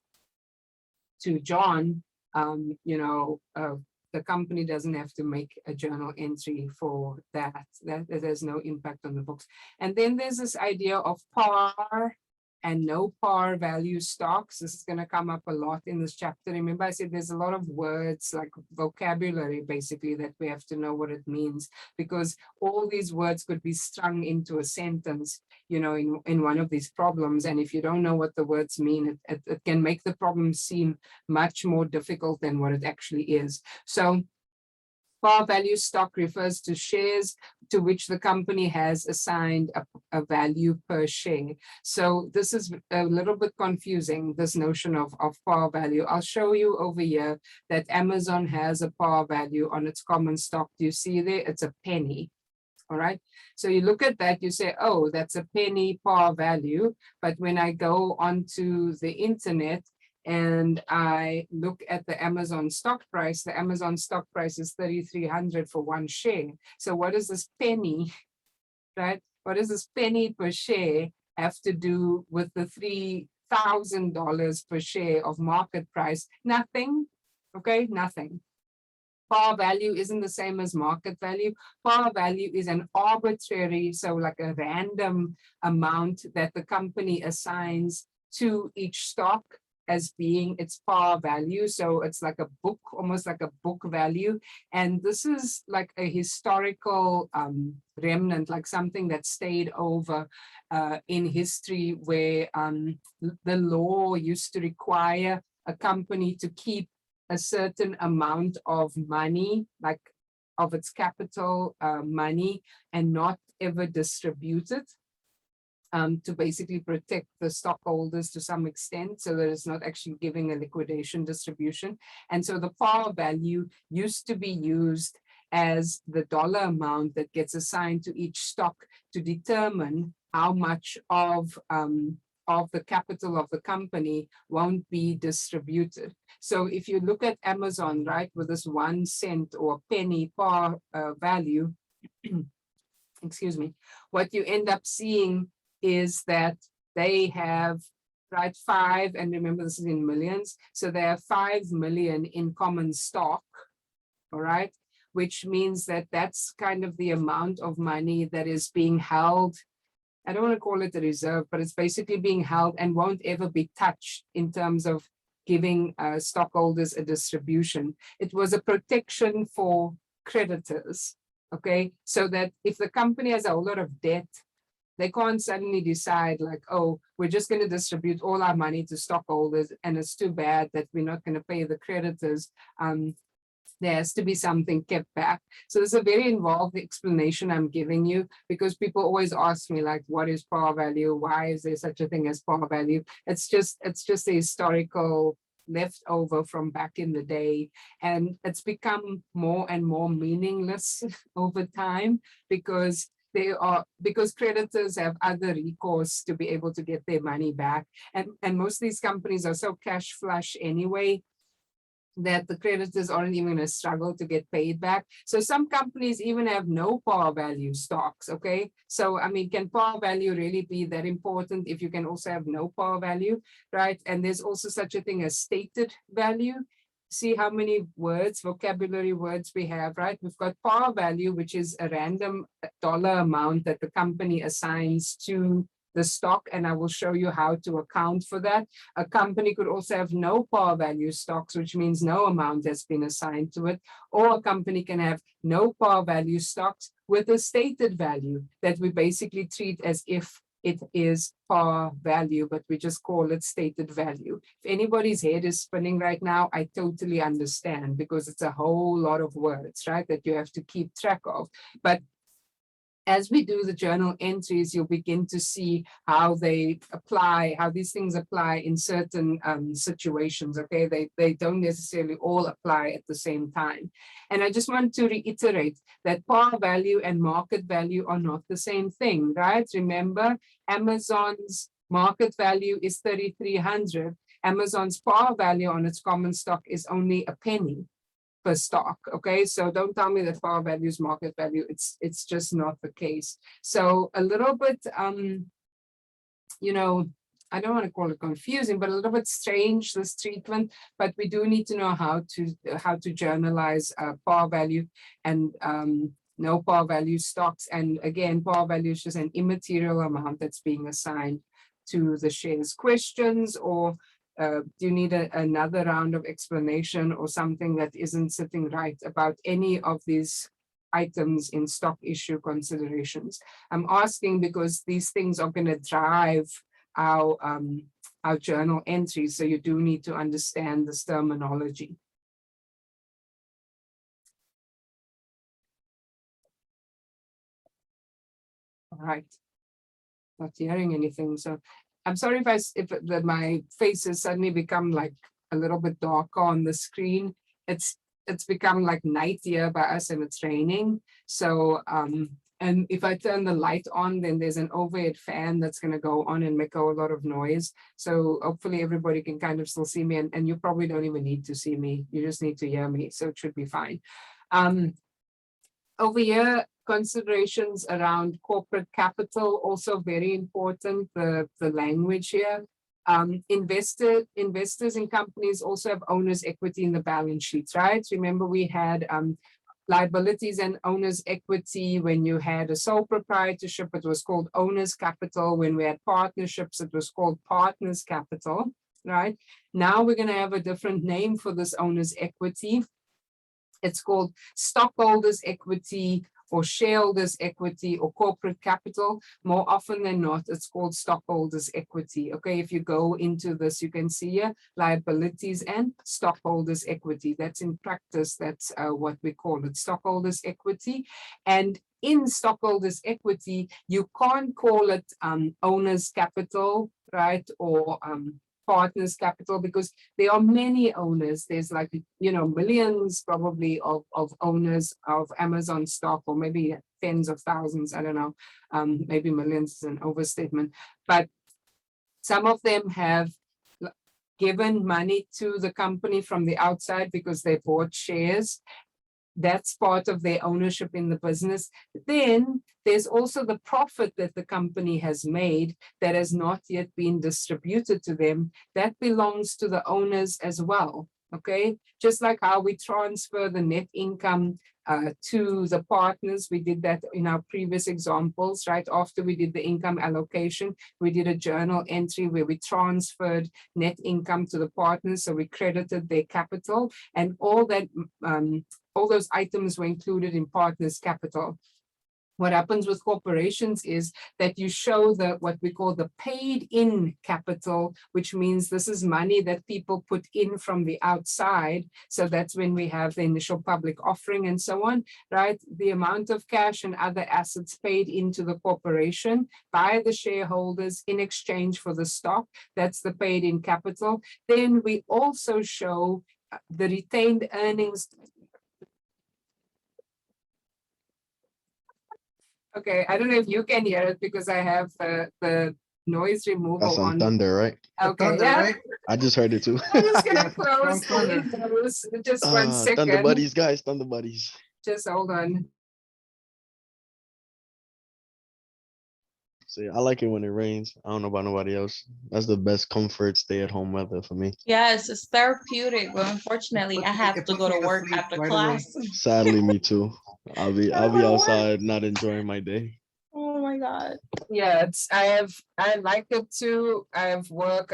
to John, the company doesn't have to make a journal entry for that. There's no impact on the books. And then there's this idea of par and no par value stocks. This is going to come up a lot in this chapter. Remember, I said there's a lot of words, like vocabulary, basically, that we have to know what it means, because all these words could be strung into a sentence, in one of these problems. And if you don't know what the words mean, it can make the problem seem much more difficult than what it actually is. So par value stock refers to shares to which the company has assigned a value per share. So this is a little bit confusing, this notion of par value. I'll show you over here that Amazon has a par value on its common stock. Do you see there? It's a penny. All right. So you look at that, you say, oh, that's a penny par value. But when I go onto the internet and I look at the Amazon stock price, the Amazon stock price is 3,300 for one share. So what is this penny, right? What does this penny per share have to do with the $3,000 per share of market price? Nothing, okay, nothing. Par value isn't the same as market value. Par value is an arbitrary, so like a random amount that the company assigns to each stock as being its par value. So it's like a book, almost like a book value. And this is like a historical remnant, like something that stayed over in history, where the law used to require a company to keep a certain amount of money, like of its capital money, and not ever distribute it. To basically protect the stockholders to some extent, so that it's not actually giving a liquidation distribution. And so the par value used to be used as the dollar amount that gets assigned to each stock to determine how much of the capital of the company won't be distributed. So if you look at Amazon, right, with this 1 cent or penny par value, excuse me, what you end up seeing is that they have, right, 5, and remember this is in millions, so they have 5 million in common stock, all right, which means that that's kind of the amount of money that is being held. I don't want to call it a reserve, but it's basically being held and won't ever be touched in terms of giving stockholders a distribution. It was a protection for creditors, okay? So that if the company has a whole lot of debt, they can't suddenly decide like, oh, we're just going to distribute all our money to stockholders, and it's too bad that we're not going to pay the creditors. There has to be something kept back. So there's a very involved explanation I'm giving you, because people always ask me like, what is par value? Why is there such a thing as par value? It's just a historical leftover from back in the day, and it's become more and more meaningless over time, because creditors have other recourse to be able to get their money back, and most of these companies are so cash flush anyway that the creditors aren't even going to struggle to get paid back. So some companies even have no par value stocks, okay? So, I mean, can par value really be that important if you can also have no par value, right? And there's also such a thing as stated value. See how many words, vocabulary words we have, right? We've got par value, which is a random dollar amount that the company assigns to the stock, and I will show you how to account for that. A company could also have no par value stocks, which means no amount has been assigned to it, or a company can have no par value stocks with a stated value that we basically treat as if it is par value, but we just call it stated value. If anybody's head is spinning right now, I totally understand, because it's a whole lot of words, right, that you have to keep track of. But as we do the journal entries, you'll begin to see how they apply, how these things apply in certain situations, okay? They don't necessarily all apply at the same time. And I just want to reiterate that par value and market value are not the same thing, right? Remember, Amazon's market value is 3,300. Amazon's par value on its common stock is only a penny per stock, okay? So don't tell me that par value is market value. It's just not the case. So a little bit, you know, I don't want to call it confusing, but a little bit strange, this treatment, but we do need to know how to journalize par value and no par value stocks. And again, par value is just an immaterial amount that's being assigned to the shares. Questions, or do you need another round of explanation or something that isn't sitting right about any of these items in stock issue considerations? I'm asking because these things are going to drive our journal entries, so you do need to understand this terminology. All right, not hearing anything, so I'm sorry if my face has suddenly become like a little bit darker on the screen. It's become like night here by us, and it's raining. So and if I turn the light on, then there's an overhead fan that's going to go on and make a whole lot of noise. So hopefully everybody can kind of still see me, and you probably don't even need to see me. You just need to hear me, so it should be fine. Over here, considerations around corporate capital, also very important, the language here. Investors in companies also have owner's equity in the balance sheets, right? Remember, we had liabilities and owner's equity. When you had a sole proprietorship, it was called owner's capital. When we had partnerships, it was called partner's capital, right? Now we're going to have a different name for this owner's equity. It's called stockholders' equity, or shareholders' equity, or corporate capital. More often than not, it's called stockholders' equity. Okay, if you go into this, you can see here liabilities and stockholders' equity. That's in practice, that's what we call it, stockholders' equity. And in stockholders' equity, you can't call it owner's capital, right, or partners capital, because there are many owners. There's like, you know, millions probably of owners of Amazon stock, or maybe tens of thousands, I don't know, maybe millions is an overstatement, but some of them have given money to the company from the outside because they bought shares. That's part of their ownership in the business. Then there's also the profit that the company has made that has not yet been distributed to them. That belongs to the owners as well. Okay, just like how we transfer the net income to the partners. We did that in our previous examples, right? After we did the income allocation, we did a journal entry where we transferred net income to the partners. So we credited their capital, and all that, all those items were included in partners' capital. What happens with corporations is that you show the what we call the paid in capital, which means this is money that people put in from the outside. So that's when we have the initial public offering and so on, right? The amount of cash and other assets paid into the corporation by the shareholders in exchange for the stock. That's the paid in capital. Then we also show the retained earnings. Okay, I don't know if you can hear it because I have the noise removal That's on on. thunder, right? Okay, Thunder, yeah. right? I just heard it too. I'm just gonna Yeah, close strong the thunder. windows. Just 1 Thunder second. buddies, guys, thunder buddies. Just hold on. See, I like it when it rains. I don't know about nobody else. That's the best comfort stay-at-home weather for me. Yes, it's therapeutic, but unfortunately, I have It to puts go me to to work sleep after right away. class. Sadly, me too. I'll be my word. outside not enjoying my day. Oh my God. Yeah, I like it too. I have work,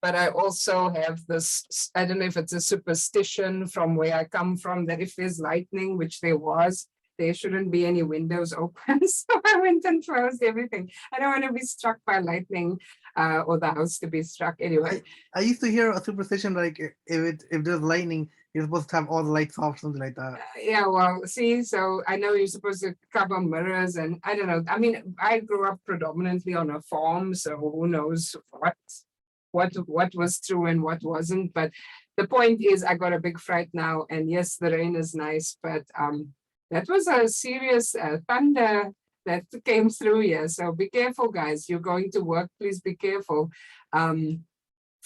but I also have this, I don't know if it's a superstition from where I come from, that if there's lightning, which there was, there shouldn't be any windows open. So I went and closed everything. I don't want to be struck by lightning or the house to be struck anyway. I used to hear a superstition like if there's lightning, you're supposed to have all the lights off, something like that. Yeah, well, see, so I know you're supposed to cover mirrors, and I don't know. I mean, I grew up predominantly on a farm, so who knows what was true and what wasn't. But the point is, I got a big fright now, and yes, the rain is nice, but that was a serious thunder that came through here. So be careful, guys. You're going to work. Please be careful.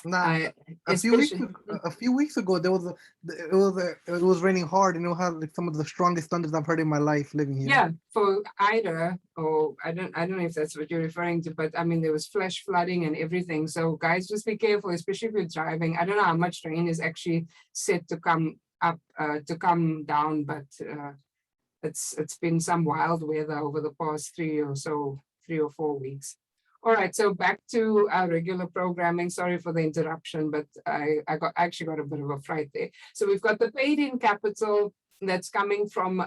Nah, Especially. a few weeks ago, it was raining hard, and it had like some of the strongest thunders I've heard in my life living here. Yeah, for Ida, or I don't know if that's what you're referring to, but I mean there was flash flooding and everything. So guys, just be careful, especially if you're driving. I don't know how much rain is actually set to come up to come down, but it's been some wild weather over the past 3 or 4 weeks. All right, so back to our regular programming. Sorry for the interruption, but I actually got a bit of a fright there. So we've got the paid in capital that's coming from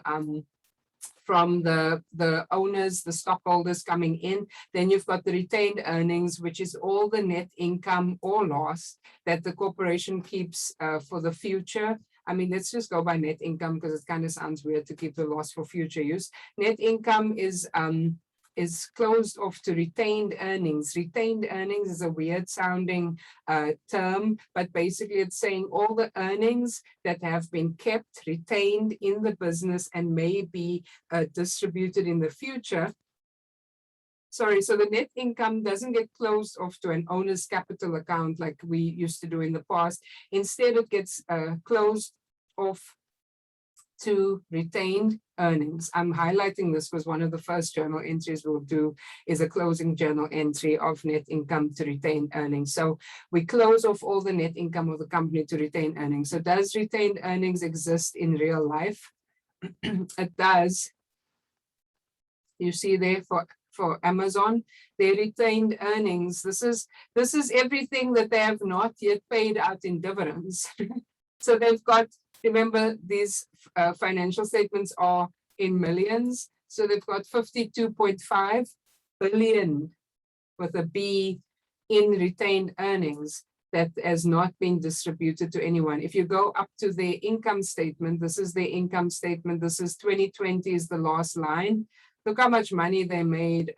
the owners, the stockholders coming in. Then you've got the retained earnings, which is all the net income or loss that the corporation keeps for the future. I mean, let's just go by net income because it kind of sounds weird to keep the loss for future use. Net income is closed off to retained earnings. Retained earnings is a weird sounding term, but basically it's saying all the earnings that have been kept, retained in the business and may be distributed in the future. Sorry, so the net income doesn't get closed off to an owner's capital account like we used to do in the past. Instead, it gets closed off to retained earnings. I'm highlighting this because one of the first journal entries we'll do is a closing journal entry of net income to retained earnings. So we close off all the net income of the company to retained earnings. So does retained earnings exist in real life? It does. You see there for Amazon, their retained earnings. This is everything that they have not yet paid out in dividends. So they've got, remember, these financial statements are in millions. So they've got 52.5 billion with a B in retained earnings that has not been distributed to anyone. If you go up to their income statement, this is their income statement. This is 2020 is the last line. Look how much money they made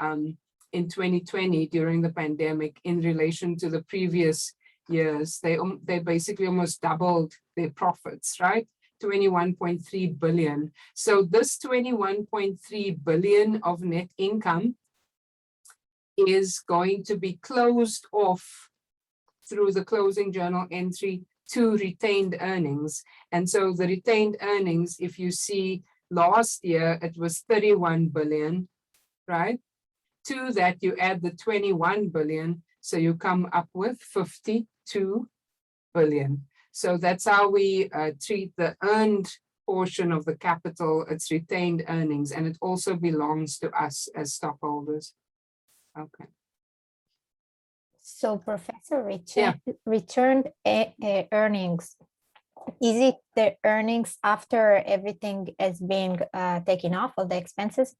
in 2020 during the pandemic in relation to the previous years. They basically almost doubled their profits, right? 21.3 billion. So this 21.3 billion of net income is going to be closed off through the closing journal entry to retained earnings. And so the retained earnings, if you see last year, it was 31 billion, right? To that, you add the 21 billion, so you come up with 52 billion. So that's how we treat the earned portion of the capital. It's retained earnings, and it also belongs to us as stockholders. Okay. So Professor, returned earnings, is it the earnings after everything is being taken off, all the expenses?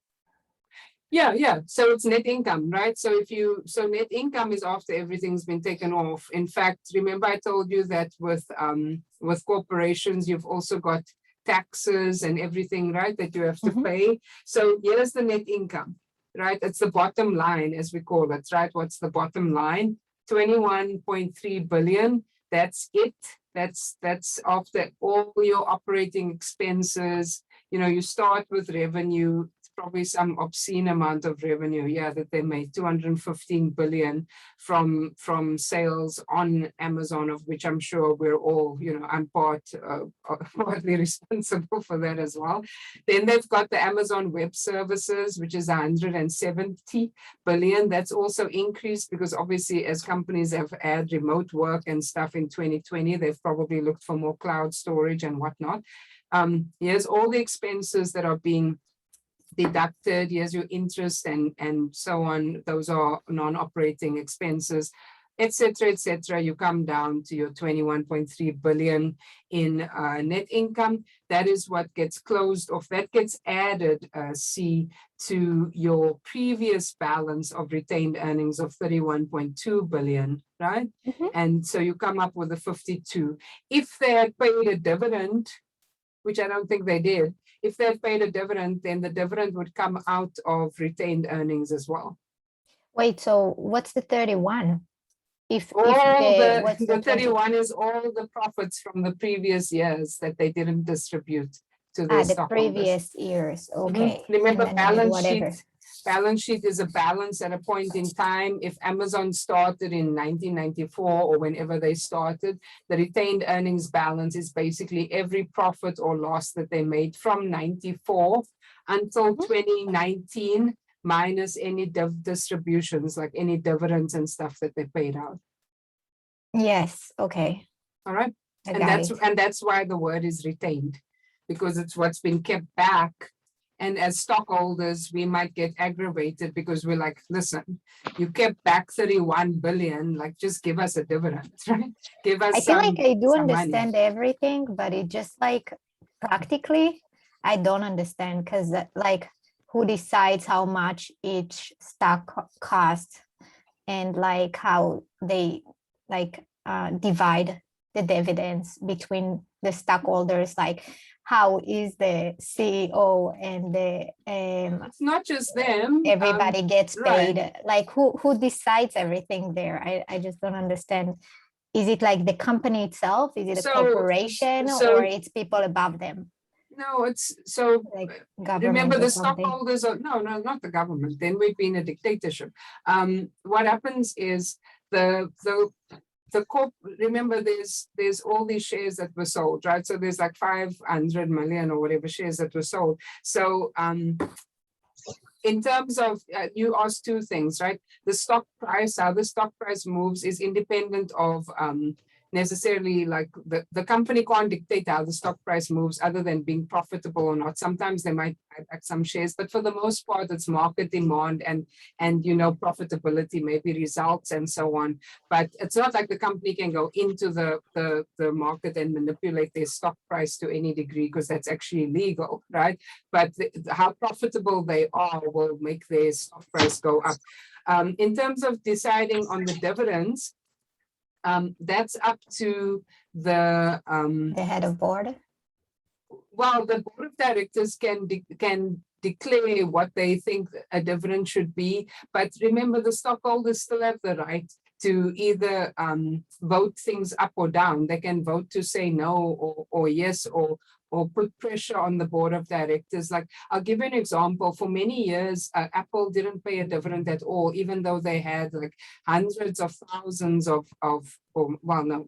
Yeah. So it's net income, right? So net income is after everything's been taken off. In fact, remember I told you that with corporations, you've also got taxes and everything, right, that you have to pay. So here's the net income, right? It's the bottom line, as we call it, right? What's the bottom line? 21.3 billion. That's it. That's after all your operating expenses. You know, you start with revenue. Probably some obscene amount of revenue, that they made 215 billion from sales on Amazon, of which I'm sure we're all, I'm partly responsible for that as well. Then they've got the Amazon Web Services, which is 170 billion. That's also increased because obviously as companies have had remote work and stuff in 2020, they've probably looked for more cloud storage and whatnot. Here's all the expenses that are being deducted. Here's your interest and so on. Those are non-operating expenses, etc. You come down to your 21.3 billion in net income. That is what gets closed off. That gets added, to your previous balance of retained earnings of 31.2 billion, right? And so you come up with a 52. If they had paid a dividend, which I don't think they did, if they had paid a dividend, then the dividend would come out of retained earnings as well. Wait, so what's the 31? What's The 20? 31 is all the profits from the previous years that they didn't distribute to their The stockholders. previous years, okay. Remember, And then balance sheet is a balance at a point in time. If Amazon started in 1994 or whenever they started, the retained earnings balance is basically every profit or loss that they made from 94 until 2019 minus any distributions, like any dividends and stuff that they paid out. Yes, okay. All right. I got it. And that's why the word is retained, because it's what's been kept back. And as stockholders, we might get aggravated because we're like, listen, you kept back 31 billion, like just give us a dividend, right? Give us I feel like I do some understand money. everything, but it just like practically, I don't understand because like who decides how much each stock costs and like how they like divide the dividends between the stockholders, like how is the CEO and the It's not just them. everybody gets paid, right. like who decides everything there? I just don't understand. Is it like the company itself? Is it a corporation or it's people above them? No, it's so Like government remember or the something? stockholders are no, not the government. Then we'd be in a dictatorship. What happens is remember there's all these shares that were sold, right? So there's like 500 million or whatever shares that were sold. So in terms of you asked two things, right? The stock price, how the stock price moves is independent of necessarily like the company can't dictate how the stock price moves other than being profitable or not. Sometimes they might buy back some shares, but for the most part, it's market demand and profitability, maybe results and so on. But it's not like the company can go into the market and manipulate their stock price to any degree because that's actually illegal, right? But how profitable they are will make their stock price go up. In terms of deciding on the dividends, that's up to the head of board. Well, the board of directors can declare what they think a dividend should be, but remember the stockholders still have the right to either vote things up or down. They can vote to say no or yes or or put pressure on the board of directors. Like, I'll give you an example. For many years, Apple didn't pay a dividend at all, even though they had like hundreds of thousands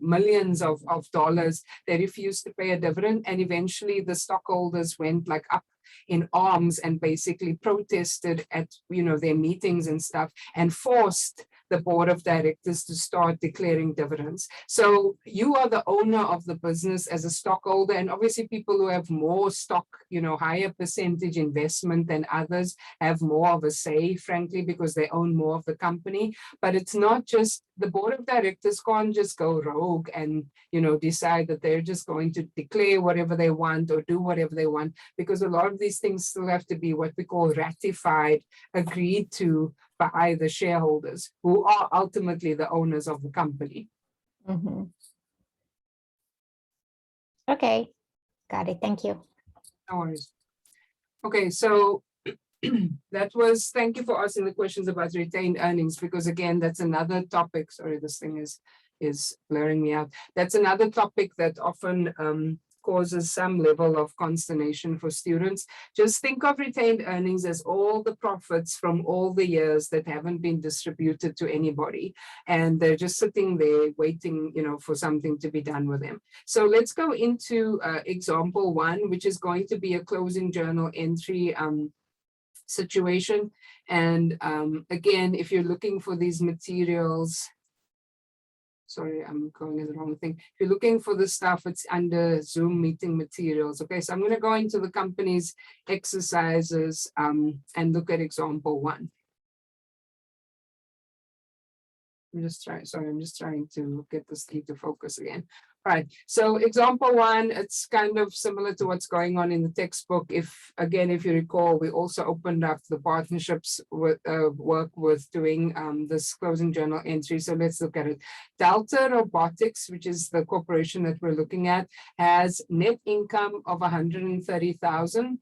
millions of dollars. They refused to pay a dividend, and eventually the stockholders went like up in arms and basically protested at their meetings and stuff, and forced the board of directors to start declaring dividends. So you are the owner of the business as a stockholder, and obviously people who have more stock, higher percentage investment than others have more of a say, frankly, because they own more of the company. But it's not just the board of directors can't just go rogue and decide that they're just going to declare whatever they want or do whatever they want, because a lot of these things still have to be what we call ratified, agreed to by the shareholders, who are ultimately the owners of the company. Mhm. Okay, got it. Thank you. No worries. Okay, so thank you for asking the questions about retained earnings, because again, that's another topic. Sorry, this thing is blurring me out. That's another topic that often causes some level of consternation for students. Just think of retained earnings as all the profits from all the years that haven't been distributed to anybody, and they're just sitting there waiting, for something to be done with them. So let's go into example 1, which is going to be a closing journal entry situation. And again, if you're looking for these materials, sorry, I'm going in the wrong thing. If you're looking for the stuff, it's under Zoom meeting materials. Okay, so I'm going to go into the company's exercises and look at example 1. I'm just trying to get this thing to focus again. All right, so example 1, it's kind of similar to what's going on in the textbook. If you recall, we also opened up the partnerships with work with doing this closing journal entry. So let's look at it. Delta Robotics, which is the corporation that we're looking at, has net income of $130,000.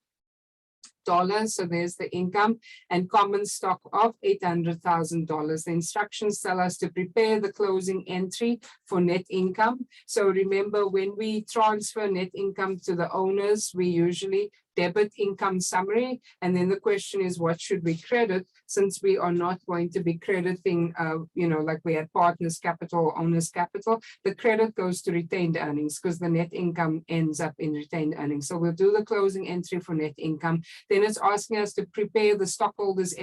So there's the income, and common stock of $800,000. The instructions tell us to prepare the closing entry for net income. So remember, when we transfer net income to the owners, we usually debit income summary. And then the question is, what should we credit, since we are not going to be crediting, like we had partners capital, owners capital. The credit goes to retained earnings because the net income ends up in retained earnings. So we'll do the closing entry for net income. Then it's asking us to prepare the stockholders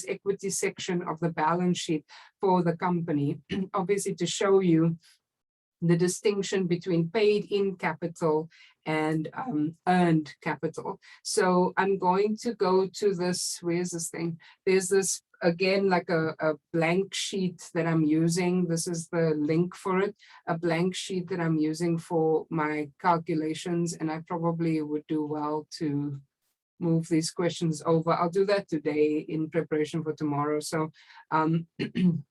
equity section of the balance sheet for the company, obviously to show you the distinction between paid in capital and earned capital. So I'm going to go to this, where's this thing? There's this, again, like a blank sheet that I'm using. This is the link for it, a blank sheet that I'm using for my calculations, and I probably would do well to move these questions over. I'll do that today in preparation for tomorrow. So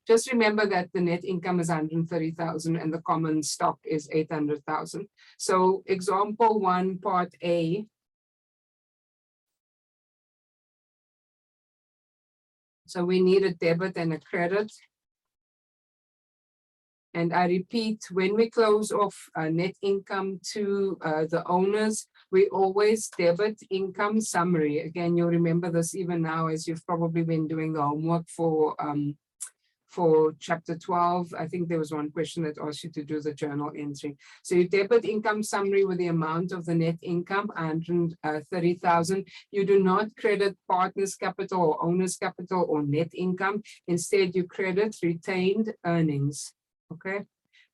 just remember that the net income is 130,000 and the common stock is 800,000. So example 1, part A. So we need a debit and a credit. And I repeat, when we close off net income to the owners, we always debit income summary. Again, you'll remember this even now, as you've probably been doing the homework for chapter 12. I think there was one question that asked you to do the journal entry. So you debit income summary with the amount of the net income, 130,000. You do not credit partners capital or owners capital or net income. Instead, you credit retained earnings. Okay,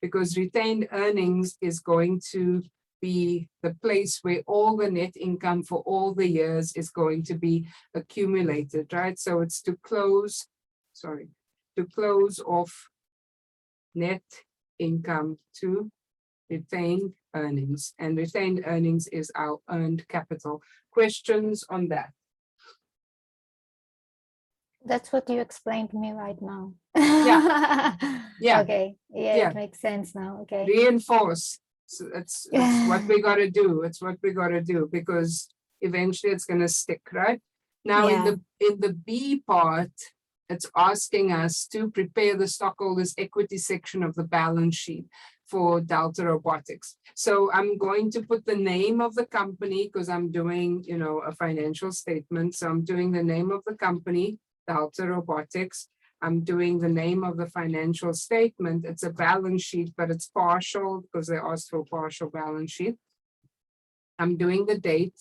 because retained earnings is going to be the place where all the net income for all the years is going to be accumulated, right? So it's to close off net income to retained earnings, and retained earnings is our earned capital. Questions on that? That's what you explained to me right now. Yeah. Yeah. Okay. Yeah. It makes sense now. Okay. Reinforce. So it's what we got to do. It's what we got to do, because eventually it's going to stick, right? Now in the B part, it's asking us to prepare the stockholders equity section of the balance sheet. for Delta Robotics. So I'm going to put the name of the company because I'm doing, you know, a financial statement. So I'm doing the name of the company, Delta Robotics. I'm doing the name of the financial statement. It's a balance sheet, but it's partial because they asked for a partial balance sheet. I'm doing the date.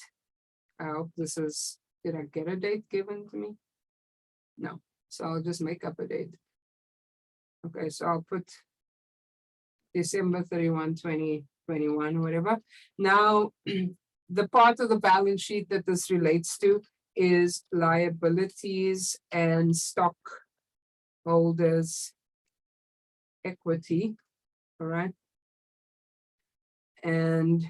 I hope this is, did I get a date given to me? No, so I'll just make up a date. Okay, so I'll put December 31, 2021, whatever. Now, the part of the balance sheet that this relates to is liabilities and stockholders' equity, all right? And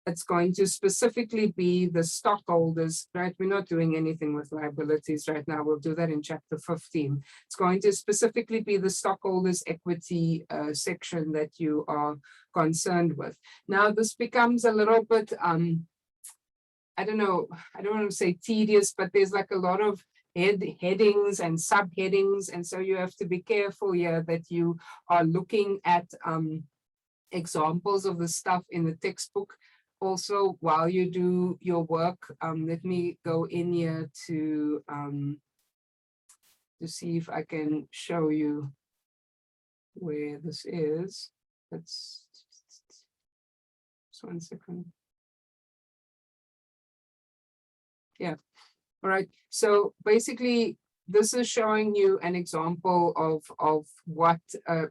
it's going to specifically be the stockholders, right? We're not doing anything with liabilities right now. We'll do that in chapter 15. It's going to specifically be the stockholders equity section that you are concerned with. Now, this becomes a little bit, I don't know, I don't want to say tedious, but there's like a lot of headings and subheadings. And so you have to be careful here that you are looking at examples of the stuff in the textbook. Also, while you do your work, let me go in here to see if I can show you where this is. Let's just 1 second. Yeah, all right. So basically, this is showing you an example of what a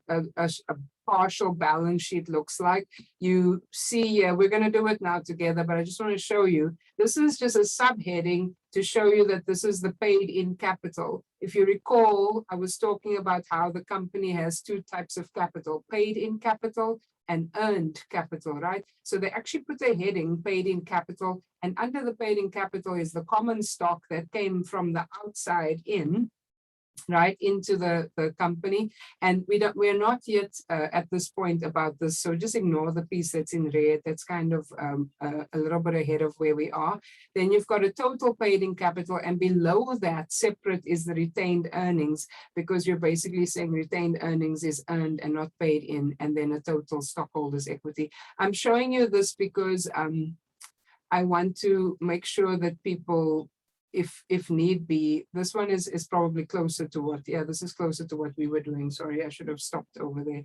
partial balance sheet looks like. You see, yeah, we're going to do it now together, but I just want to show you. This is just a subheading to show you that this is the paid in capital. If you recall, I was talking about how the company has two types of capital, paid in capital and earned capital, right? So they actually put a heading, paid in capital, and under the paid in capital is the common stock that came from the outside in, right, into the company. And we're not yet at this point about this, so just ignore the piece that's in red. That's kind of a little bit ahead of where we are. Then you've got a total paid in capital, and below that separate is the retained earnings, because you're basically saying retained earnings is earned and not paid in, and then a total stockholders equity. I'm showing you this because I want to make sure that people, if need be, this one is probably closer to what, yeah, this is closer to what we were doing. Sorry, I should have stopped over there.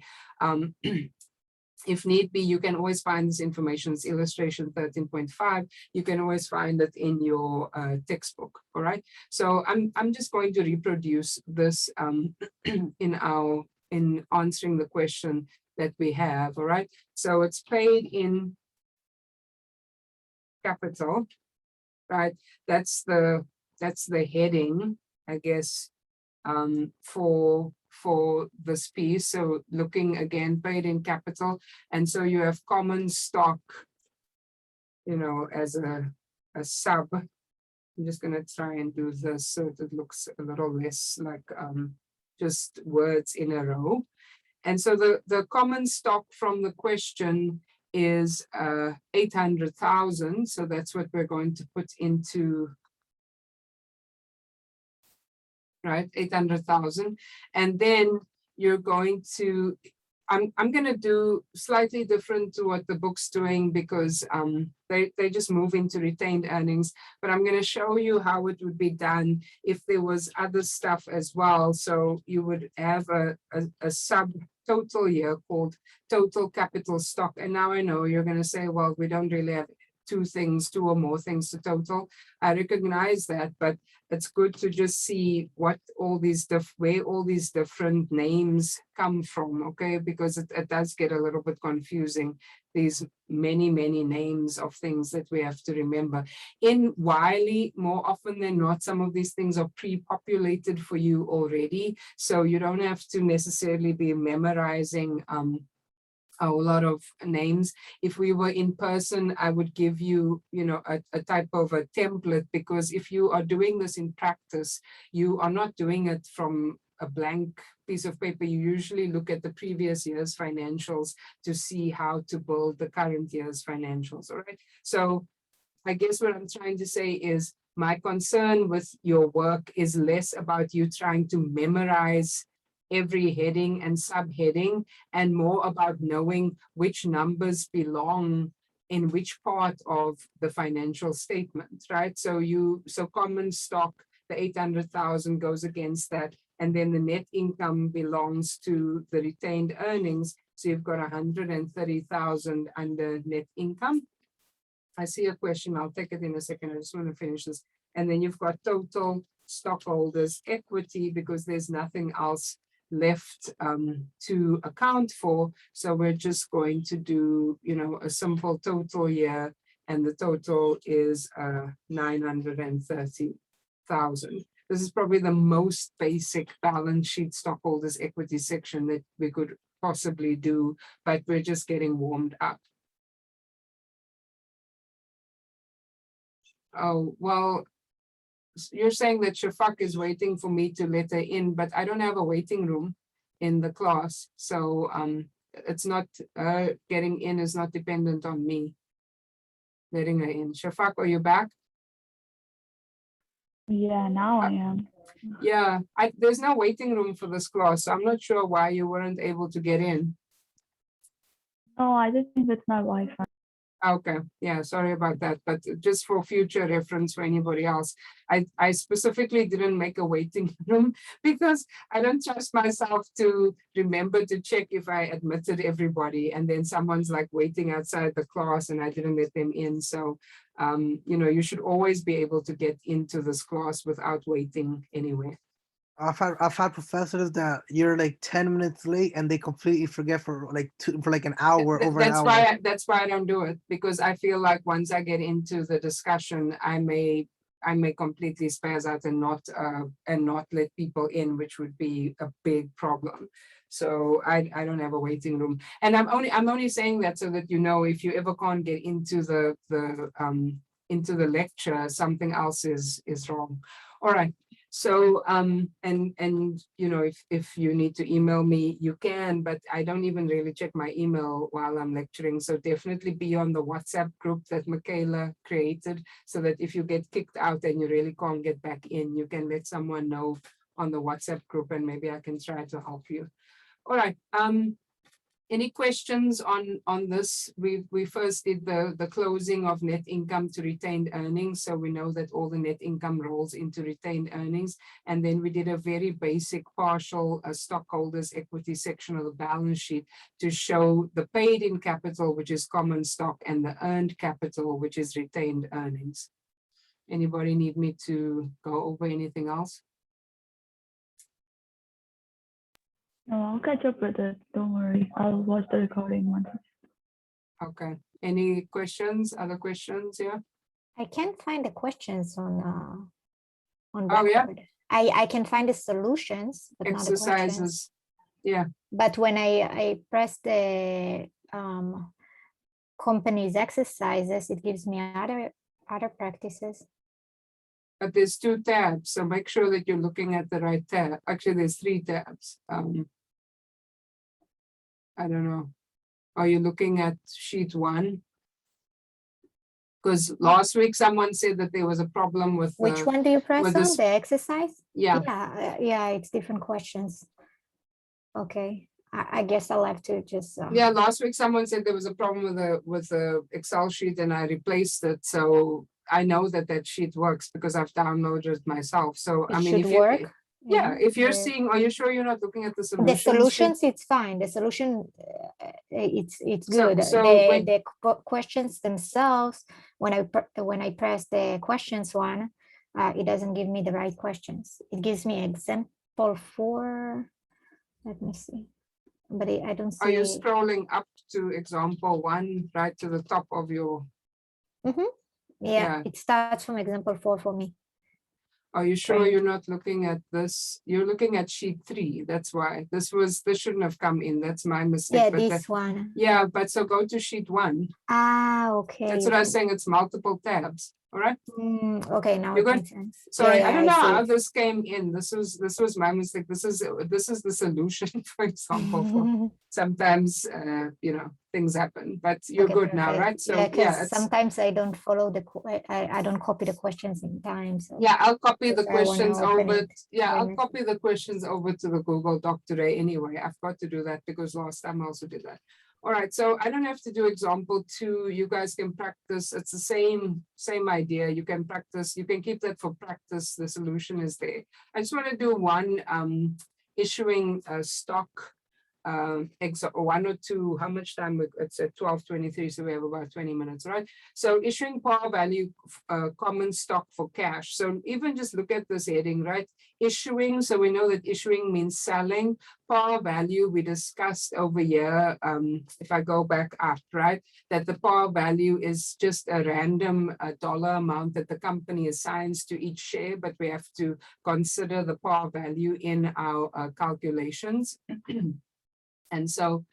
If need be, you can always find this information. It's illustration 13.5. You can always find it in your textbook. All right. So I'm just going to reproduce this in answering the question that we have. All right. So it's paid in capital, right? That's the heading, I guess, for this piece. So looking again, paid in capital, and so you have common stock, you know, as a sub. I'm just going to try and do this so it looks a little less like just words in a row. And so the common stock from the question is 800,000. So that's what we're going to put into, right, 800,000. And then you're going to, I'm going to do slightly different to what the book's doing, because they just move into retained earnings, but I'm going to show you how it would be done if there was other stuff as well. So you would have a sub total here called total capital stock. And now I know you're going to say, well, we don't really have two or more things to total. I recognize that, but it's good to just see what all these where all these different names come from, okay? Because it does get a little bit confusing, these many names of things that we have to remember. In Wiley, more often than not, some of these things are pre-populated for you already, so you don't have to necessarily be memorizing a lot of names. If we were in person, I would give you, you know, a type of a template, because if you are doing this in practice, you are not doing it from a blank piece of paper. You usually look at the previous year's financials to see how to build the current year's financials. All right. So I guess what I'm trying to say is my concern with your work is less about you trying to memorize every heading and subheading, and more about knowing which numbers belong in which part of the financial statement, right? So common stock, the 800,000 goes against that, and then the net income belongs to the retained earnings. So you've got 130,000 under net income. I see a question. I'll take it in a second. I just want to finish this. And then you've got total stockholders equity, because there's nothing else left to account for. So we're just going to do, a simple total here, and the total is 930,000. This is probably the most basic balance sheet stockholders equity section that we could possibly do, but we're just getting warmed up. Oh, well, you're saying that Shafak is waiting for me to let her in, but I don't have a waiting room in the class. So it's not, getting in is not dependent on me letting her in. Shafak, are you back? Yeah, now I am. Yeah, there's no waiting room for this class. So I'm not sure why you weren't able to get in. No, I just think it's my Wi-Fi. Okay, yeah, sorry about that, but just for future reference for anybody else, I specifically didn't make a waiting room because I don't trust myself to remember to check if I admitted everybody, and then someone's like waiting outside the class and I didn't let them in. So, you should always be able to get into this class without waiting anywhere. I've had professors that you're like 10 minutes late and they completely forget for like an hour, over an hour. That's why I don't do it, because I feel like once I get into the discussion, I may completely spaz out and not let people in, which would be a big problem. So I don't have a waiting room, and I'm only saying that so that if you ever can't get into the lecture, something else is wrong. All right. So, if you need to email me, you can, but I don't even really check my email while I'm lecturing. So definitely be on the WhatsApp group that Michaela created, so that if you get kicked out and you really can't get back in, you can let someone know on the WhatsApp group, and maybe I can try to help you. All right. Any questions on this? We first did the closing of net income to retained earnings. So we know that all the net income rolls into retained earnings. And then we did a very basic partial stockholders equity section of the balance sheet to show the paid in capital, which is common stock, and the earned capital, which is retained earnings. Anybody need me to go over anything else? No, I'll catch up with it. Don't worry. I'll watch the recording once. Okay. Any questions? Other questions? Yeah. I can't find the questions on Oh, yeah? Blackboard. I can find the solutions, but not the questions. Exercises. Yeah. But when I press the company's exercises, it gives me other practices. But there's 2 tabs, so make sure that you're looking at the right tab. Actually, there's 3 tabs. I don't know. Are you looking at sheet 1? Because last week someone said that there was a problem with Which one do you press with on? this- The exercise? Yeah. Yeah, it's different questions. Okay, I guess I'll have to just. Yeah, last week someone said there was a problem with the Excel sheet, and I replaced it. So I know that sheet works because I've downloaded it myself. So It I mean, should if work. you, yeah, if you're the- seeing, are you sure you're not looking at the solutions? The solutions, it's fine. The solution, it's So- good. so when- The questions themselves, when I press the questions one, it doesn't give me the right questions. It gives me example 4. Let me see, but I don't see. Are you scrolling up to example 1, right to the top of your? Yeah, it starts from example 4 for me. Are you sure Right. you're not looking at this? You're looking at sheet 3. That's why this shouldn't have come in. That's my mistake. Yeah, but this one. yeah, but so go to sheet 1. Ah, okay. That's what I was saying. It's multiple tabs. All right. Okay, now You're it good? makes sense. Sorry, Yeah, I don't yeah, know see how it. this came in. This was my mistake. This is the solution, for example, for sometimes things happen, but you're Okay, good now, perfect. right? So Yeah, because it's sometimes I don't follow I don't copy the questions in time. So yeah, I'll copy the that's why I wanna questions open over. it Yeah, I'll when it's- copy the questions over to the Google Doc today anyway. I've got to do that because last time I also did that. All right, so I don't have to do example 2. You guys can practice. It's the same idea. You can practice. You can keep that for practice. The solution is there. I just want to do one issuing a stock. 1 or 2, how much time? It's at 12:23, so we have about 20 minutes, right? So issuing par value common stock for cash. So even just look at this heading, right? Issuing, so we know that issuing means selling. Par value, we discussed over here, if I go back up, right? That the par value is just a random dollar amount that the company assigns to each share, but we have to consider the par value in our calculations. And so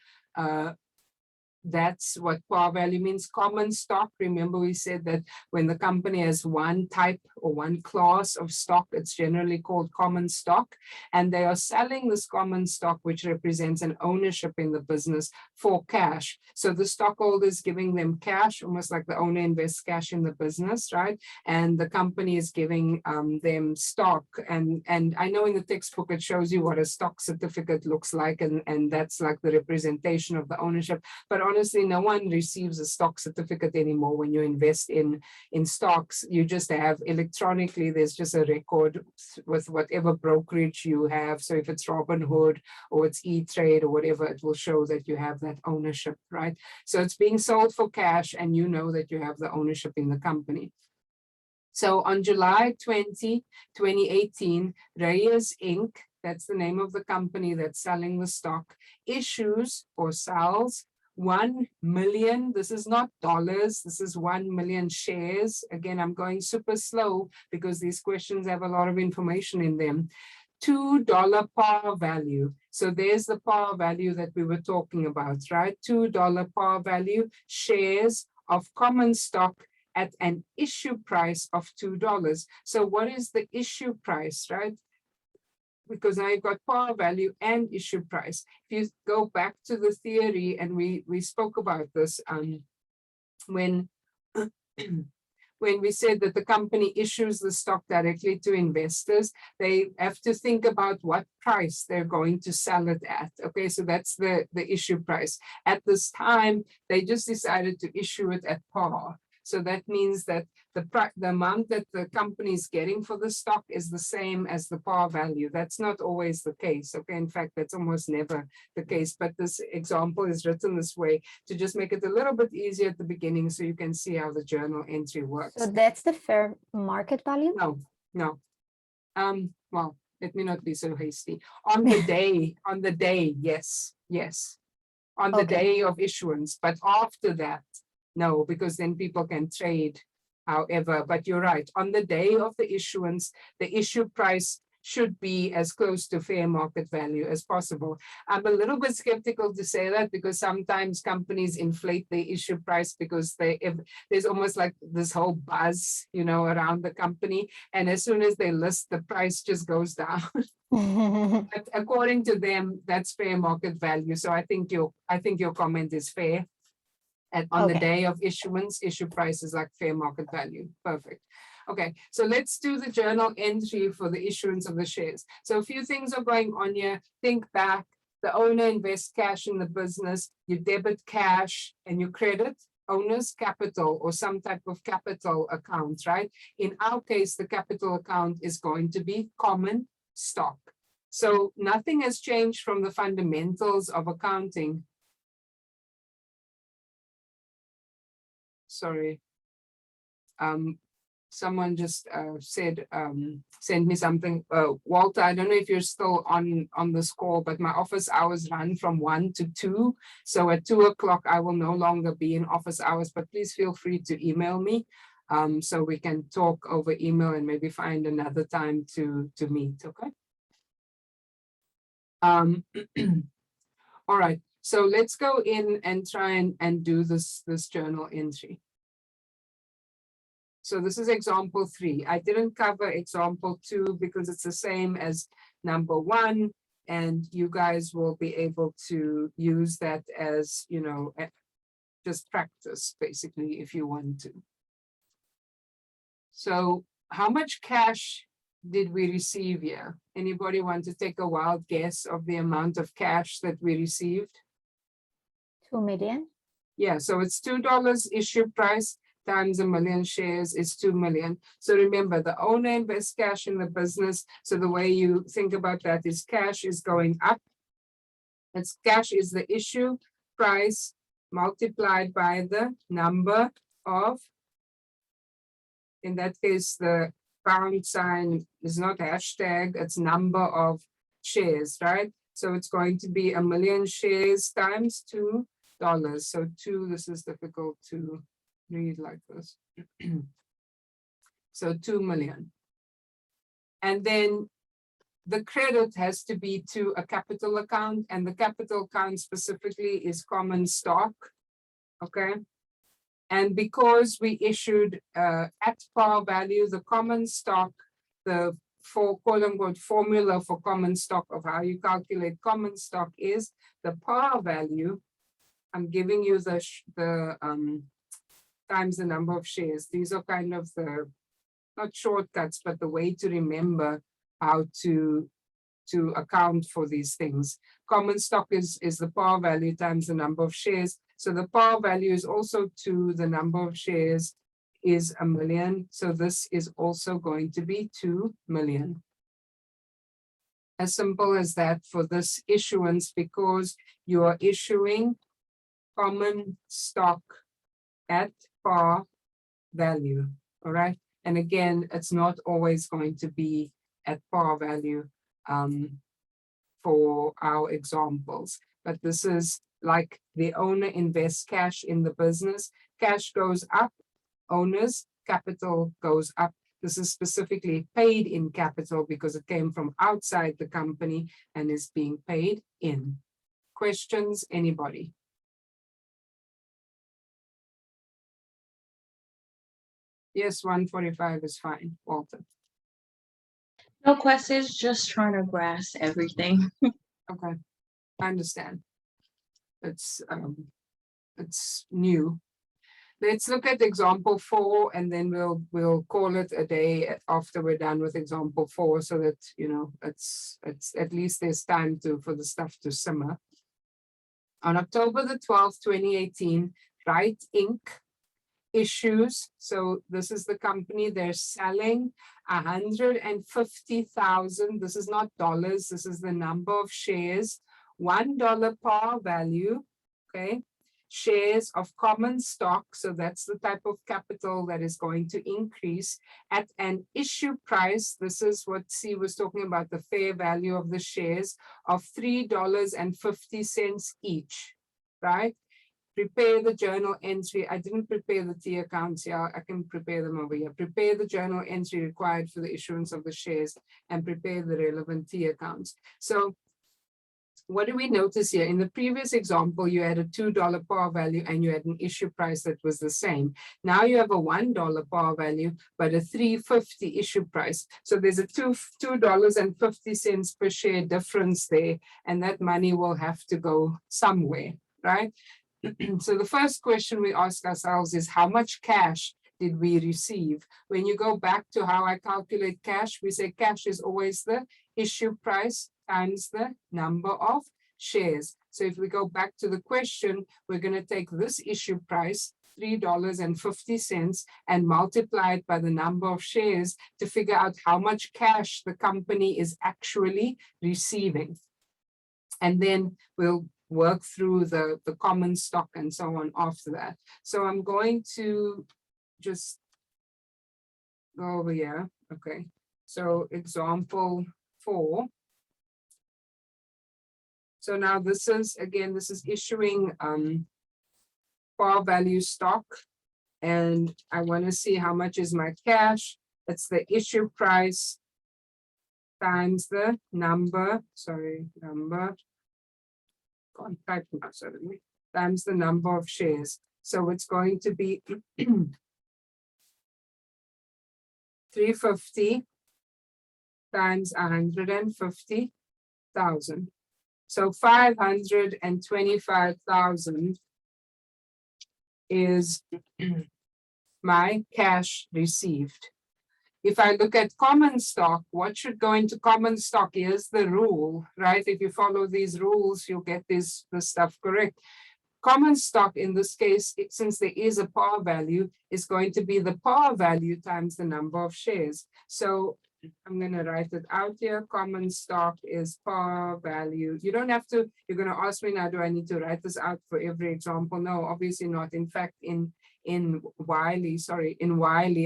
that's what par value means. Common stock, remember we said that when the company has one type or one class of stock, it's generally called common stock, and they are selling this common stock, which represents an ownership in the business, for cash. So the stockholder is giving them cash, almost like the owner invests cash in the business, right? And the company is giving them stock. And I know in the textbook it shows you what a stock certificate looks like, and that's like the representation of the ownership. But honestly, no one receives a stock certificate anymore when you invest in stocks. You just have electronically, there's just a record with whatever brokerage you have. So if it's Robinhood or it's E-Trade or whatever, it will show that you have that ownership, right? So it's being sold for cash, and you know that you have the ownership in the company. So on July 20, 2018, Reyes Inc., that's the name of the company that's selling the stock, issues or sells 1 million, this is not dollars, this is 1 million shares. Again, I'm going super slow because these questions have a lot of information in them. $2 par value. So there's the par value that we were talking about, right? $2 par value shares of common stock at an issue price of $2. So what is the issue price, right? Because now you've got par value and issue price. If you go back to the theory, and we spoke about this when when we said that the company issues the stock directly to investors, they have to think about what price they're going to sell it at. Okay, so that's the issue price. At this time, they just decided to issue it at par. So that means that the amount that the company is getting for the stock is the same as the par value. That's not always the case. Okay, in fact, that's almost never the case. But this example is written this way to just make it a little bit easier at the beginning, so you can see how the journal entry works. So that's the fair market value? No. Well, let me not be so hasty. On the day, yes. On the Okay. day of issuance, but after that, no, because then people can trade however. But you're right, on the day of the issuance, the issue price should be as close to fair market value as possible. I'm a little bit skeptical to say that because sometimes companies inflate the issue price because there's almost like this whole buzz, around the company. And as soon as they list, the price just goes down. But according to them, that's fair market value. So I think your comment is fair. And on the Okay. day of issuance, issue price is like fair market value. Perfect. Okay, so let's do the journal entry for the issuance of the shares. So a few things are going on here. Think back. The owner invests cash in the business. You debit cash and you credit owner's capital or some type of capital account, right? In our case, the capital account is going to be common stock. So nothing has changed from the fundamentals of accounting. Sorry. Someone just sent me something. Walter, I don't know if you're still on this call, but my office hours run from 1 to 2. So at 2 o'clock, I will no longer be in office hours, but please feel free to email me so we can talk over email and maybe find another time to meet, okay? All right, so let's go in and try and do this journal entry. So this is example 3. I didn't cover example 2 because it's the same as number 1, and you guys will be able to use that as, you know, just practice basically if you want to. So how much cash did we receive here? Anybody want to take a wild guess of the amount of cash that we received? 2 million. Yeah, so it's $2 issue price times 1 million shares is 2 million. So remember, the owner invests cash in the business. So the way you think about that is cash is going up. It's cash is the issue price multiplied by the number of, in that case, the pound sign is not hashtag, it's number of shares, right? So it's going to be 1 million shares times $2. So 2, this is difficult to read like this. So 2 million. And then the credit has to be to a capital account, and the capital account specifically is common stock. Okay. And because we issued at par value, the common stock, the quote unquote formula for common stock of how you calculate common stock is the par value. I'm giving you the times the number of shares. These are kind of the, not shortcuts, but the way to remember how to account for these things. Common stock is the par value times the number of shares. So the par value is also 2, the number of shares is 1 million. So this is also going to be 2 million. As simple as that for this issuance, because you are issuing common stock at par value, all right? And again, it's not always going to be at par value for our examples, but this is like the owner invests cash in the business, cash goes up, owners, capital goes up. This is specifically paid in capital because it came from outside the company and is being paid in. Questions, anybody? Yes, 145 is fine, Walter. No questions, just trying to grasp everything. Okay, I understand. It's new. Let's look at example 4, and then we'll call it a day after we're done with example 4, so that you know it's at least there's time for the stuff to simmer. On October the 12th, 2018, Wright Inc. issues. So this is the company, they're selling 150,000. This is not dollars. This is the number of shares, $1 par value. Okay. Shares of common stock. So that's the type of capital that is going to increase at an issue price. This is what C was talking about, the fair value of the shares of $3.50 each, right? Prepare the journal entry. I didn't prepare the T accounts here. I can prepare them over here. Prepare the journal entry required for the issuance of the shares and prepare the relevant T accounts. So what do we notice here? In the previous example, you had a $2 par value and you had an issue price that was the same. Now you have a $1 par value, but a $3.50 issue price. So there's a $2.50 per share difference there, and that money will have to go somewhere, right? So the first question we ask ourselves is, how much cash did we receive? When you go back to how I calculate cash, we say cash is always the issue price times the number of shares. So if we go back to the question, we're going to take this issue price, $3.50, and multiply it by the number of shares to figure out how much cash the company is actually receiving. And then we'll work through the common stock and so on after that. So I'm going to just go over here. Okay. So example 4. So now this is, again, this is issuing par value stock. And I want to see how much is my cash. It's the issue price times the number, can't type now suddenly, times the number of shares. So it's going to be 350 times 150,000. So 525,000 is my cash received. If I look at common stock, what should go into common stock is the rule, right? If you follow these rules, you'll get this stuff correct. Common stock in this case, since there is a par value, is going to be the par value times the number of shares. So I'm going to write it out here. Common stock is par value. You don't have to, you're going to ask me now, do I need to write this out for every example? No, obviously not. In fact, in Wiley,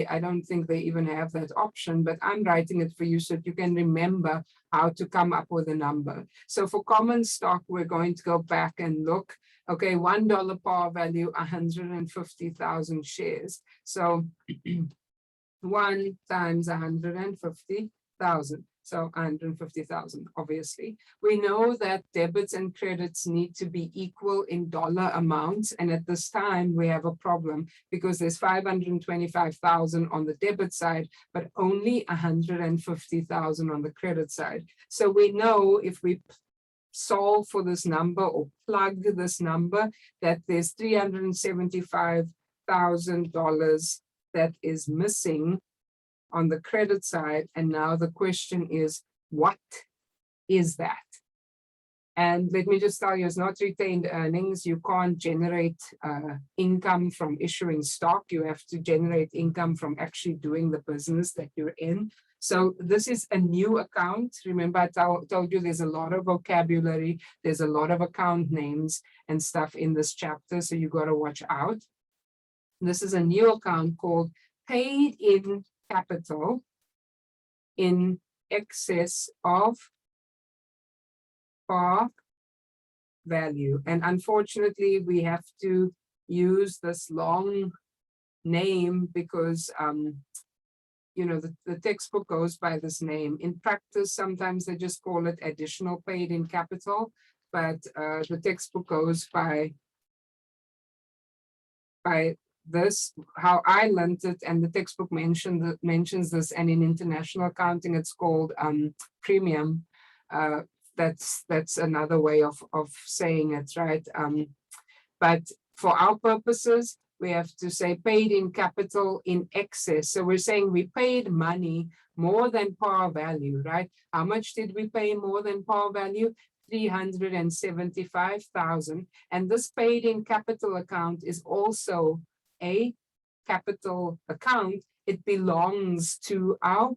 I don't think they even have that option, but I'm writing it for you so that you can remember how to come up with a number. So for common stock, we're going to go back and look. Okay, $1 par value, 150,000 shares. So 1 times 150,000. So 150,000, obviously. We know that debits and credits need to be equal in dollar amounts. And at this time, we have a problem because there's 525,000 on the debit side, but only 150,000 on the credit side. So we know if we solve for this number or plug this number, that there's $375,000 that is missing on the credit side. And now the question is, what is that? And let me just tell you, it's not retained earnings. You can't generate income from issuing stock. You have to generate income from actually doing the business that you're in. So this is a new account. Remember, I told you there's a lot of vocabulary. There's a lot of account names and stuff in this chapter. So you got to watch out. This is a new account called paid in capital in excess of par value. And unfortunately, we have to use this long name because you know, the textbook goes by this name. In practice, sometimes they just call it additional paid in capital, but the textbook goes by this, how I learned it, and the textbook mentions this, and in international accounting, it's called premium. That's another way of saying it, right? But for our purposes, we have to say paid in capital in excess. So we're saying we paid money more than par value, right? How much did we pay more than par value? 375,000. And this paid in capital account is also a capital account. It belongs to our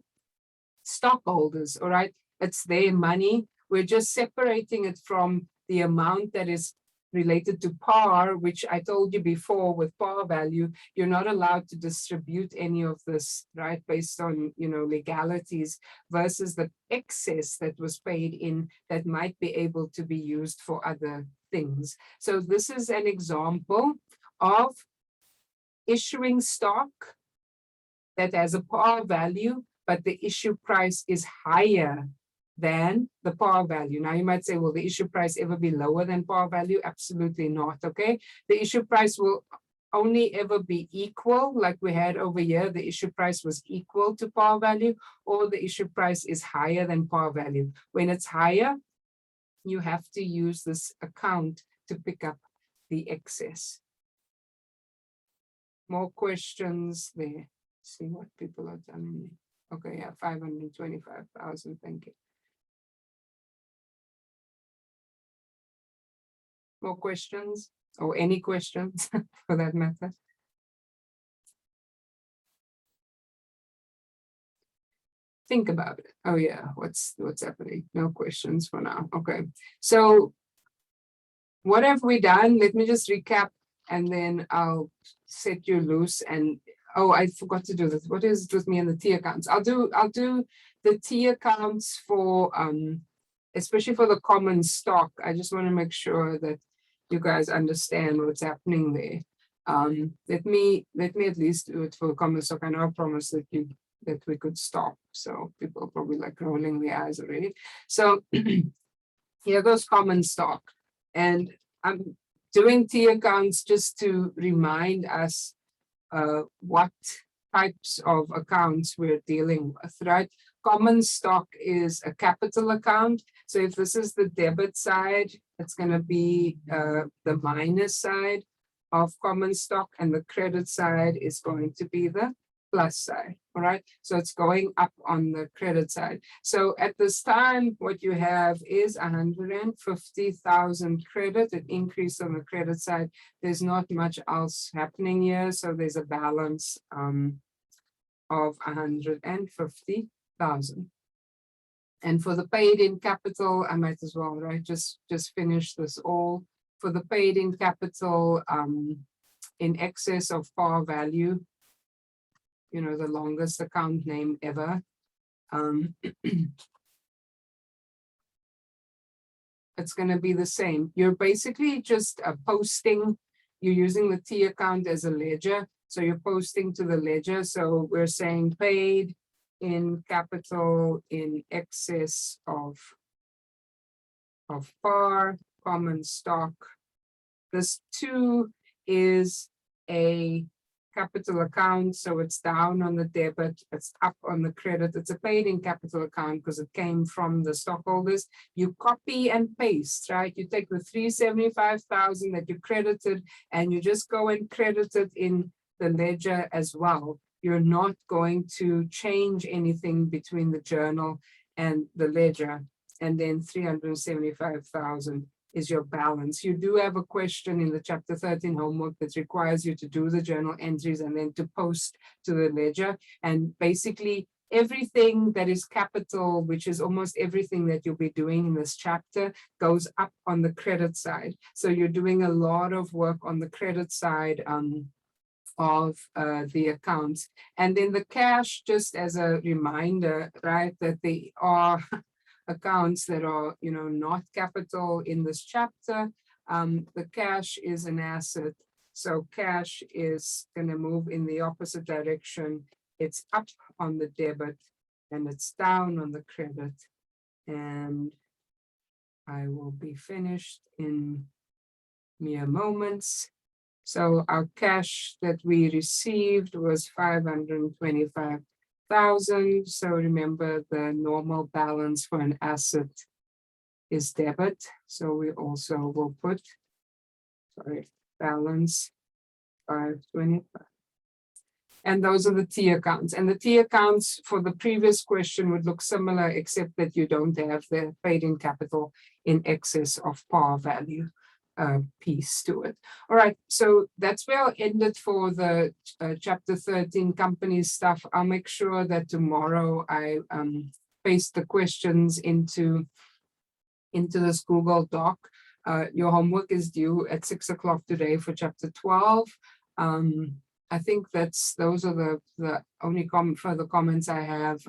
stockholders, all right? It's their money. We're just separating it from the amount that is related to par, which I told you before with par value, you're not allowed to distribute any of this, right? Based on, you know, legalities versus the excess that was paid in that might be able to be used for other things. So this is an example of issuing stock that has a par value, but the issue price is higher than the par value. Now you might say, will the issue price ever be lower than par value? Absolutely not, okay? The issue price will only ever be equal, like we had over here, the issue price was equal to par value, or the issue price is higher than par value. When it's higher, you have to use this account to pick up the excess. More questions there. See what people are telling me. Okay, yeah, 525,000, thank you. More questions or any questions for that matter? Think about it. Oh yeah, what's happening? No questions for now. Okay, so what have we done? Let me just recap and then I'll set you loose. And oh, I forgot to do this. What is it with me and the T accounts? I'll do the T accounts for especially for the common stock. I just want to make sure that you guys understand what's happening there. Let me at least do it for common stock. I know I promised that we could stop. So people are probably like rolling their eyes already. So here goes common stock. And I'm doing T accounts just to remind us what types of accounts we're dealing with, right? Common stock is a capital account. So if this is the debit side, it's going to be the minus side of common stock, and the credit side is going to be the plus side. All right. So it's going up on the credit side. So at this time, what you have is 150,000 credit, an increase on the credit side. There's not much else happening here. So there's a balance of 150,000. And for the paid in capital, I might as well, right? Just finish this all. For the paid in capital, in excess of par value, you know, the longest account name ever. It's going to be the same. You're basically just posting, you're using the T account as a ledger. So you're posting to the ledger. So we're saying paid in capital in excess of par, common stock. This 2 is a capital account, so it's down on the debit, it's up on the credit. It's a paid in capital account because it came from the stockholders. You copy and paste, right? You take the 375,000 that you credited and you just go and credit it in the ledger as well. You're not going to change anything between the journal and the ledger. And then 375,000 is your balance. You do have a question in the chapter 13 homework that requires you to do the journal entries and then to post to the ledger. And basically everything that is capital, which is almost everything that you'll be doing in this chapter, goes up on the credit side. So you're doing a lot of work on the credit side of the accounts. And then the cash, just as a reminder, right, that they are accounts that are, you know, not capital in this chapter. The cash is an asset. So cash is going to move in the opposite direction. It's up on the debit and it's down on the credit. And I will be finished in mere moments. So our cash that we received was 525,000. So remember, the normal balance for an asset is debit. So we also will put, balance 525. And those are the T accounts. And the T accounts for the previous question would look similar, except that you don't have the paid in capital in excess of par value piece to it. All right, so that's where I'll end it for the chapter 13 company stuff. I'll make sure that tomorrow I paste the questions into this Google Doc. Your homework is due at 6 o'clock today for chapter 12. I think those are the only further comments I have.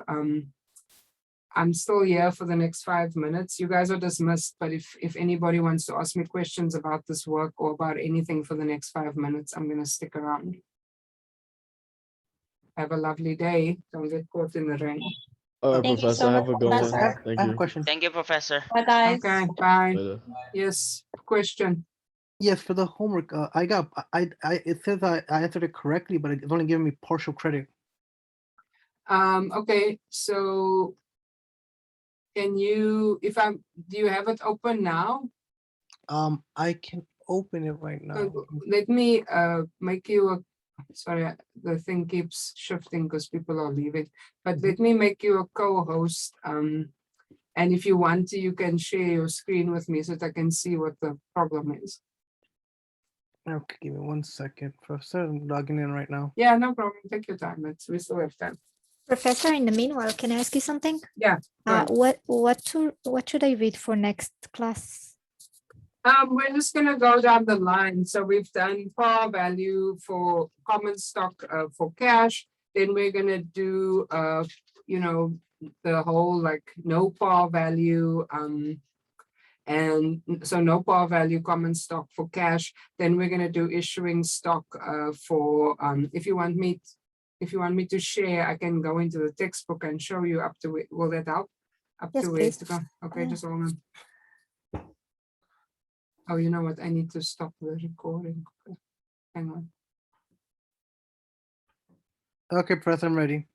I'm still here for the next 5 minutes. You guys are dismissed, but if anybody wants to ask me questions about this work or about anything for the next 5 minutes, I'm going to stick around. Have a lovely day. Don't get caught in the rain. All right, Thank you Professor, so have a much, good one. Professor. Thank I have a you. question. Thank you, Professor. Bye, guys. Okay, bye. Later. Yes, question. Yes, for the homework, it says I answered it correctly, but it's only giving me partial credit. Okay, so can you, do you have it open now? I can open it right now. Let me make you a, sorry, the thing keeps shifting because people are leaving, but let me make you a co-host. And if you want to, you can share your screen with me so that I can see what the problem is. Okay, give me 1 second, Professor. I'm logging in right now. Yeah, no problem. Take your time. We still have time. Professor, in the meanwhile, can I ask you something? Yeah. go ahead. What should I read for next class? We're just gonna go down the line. So we've done par value for common stock for cash. Then we're gonna do you know, the whole like no par value and so no par value common stock for cash. Then we're gonna do issuing stock for if you want me to share, I can go into the textbook and show you up to it. Will that help? Up Yes, to where please. to go? Okay, Yeah. just hold on. Oh, you know what? I need to stop the recording. Okay, hang on. Okay, Professor, I'm ready.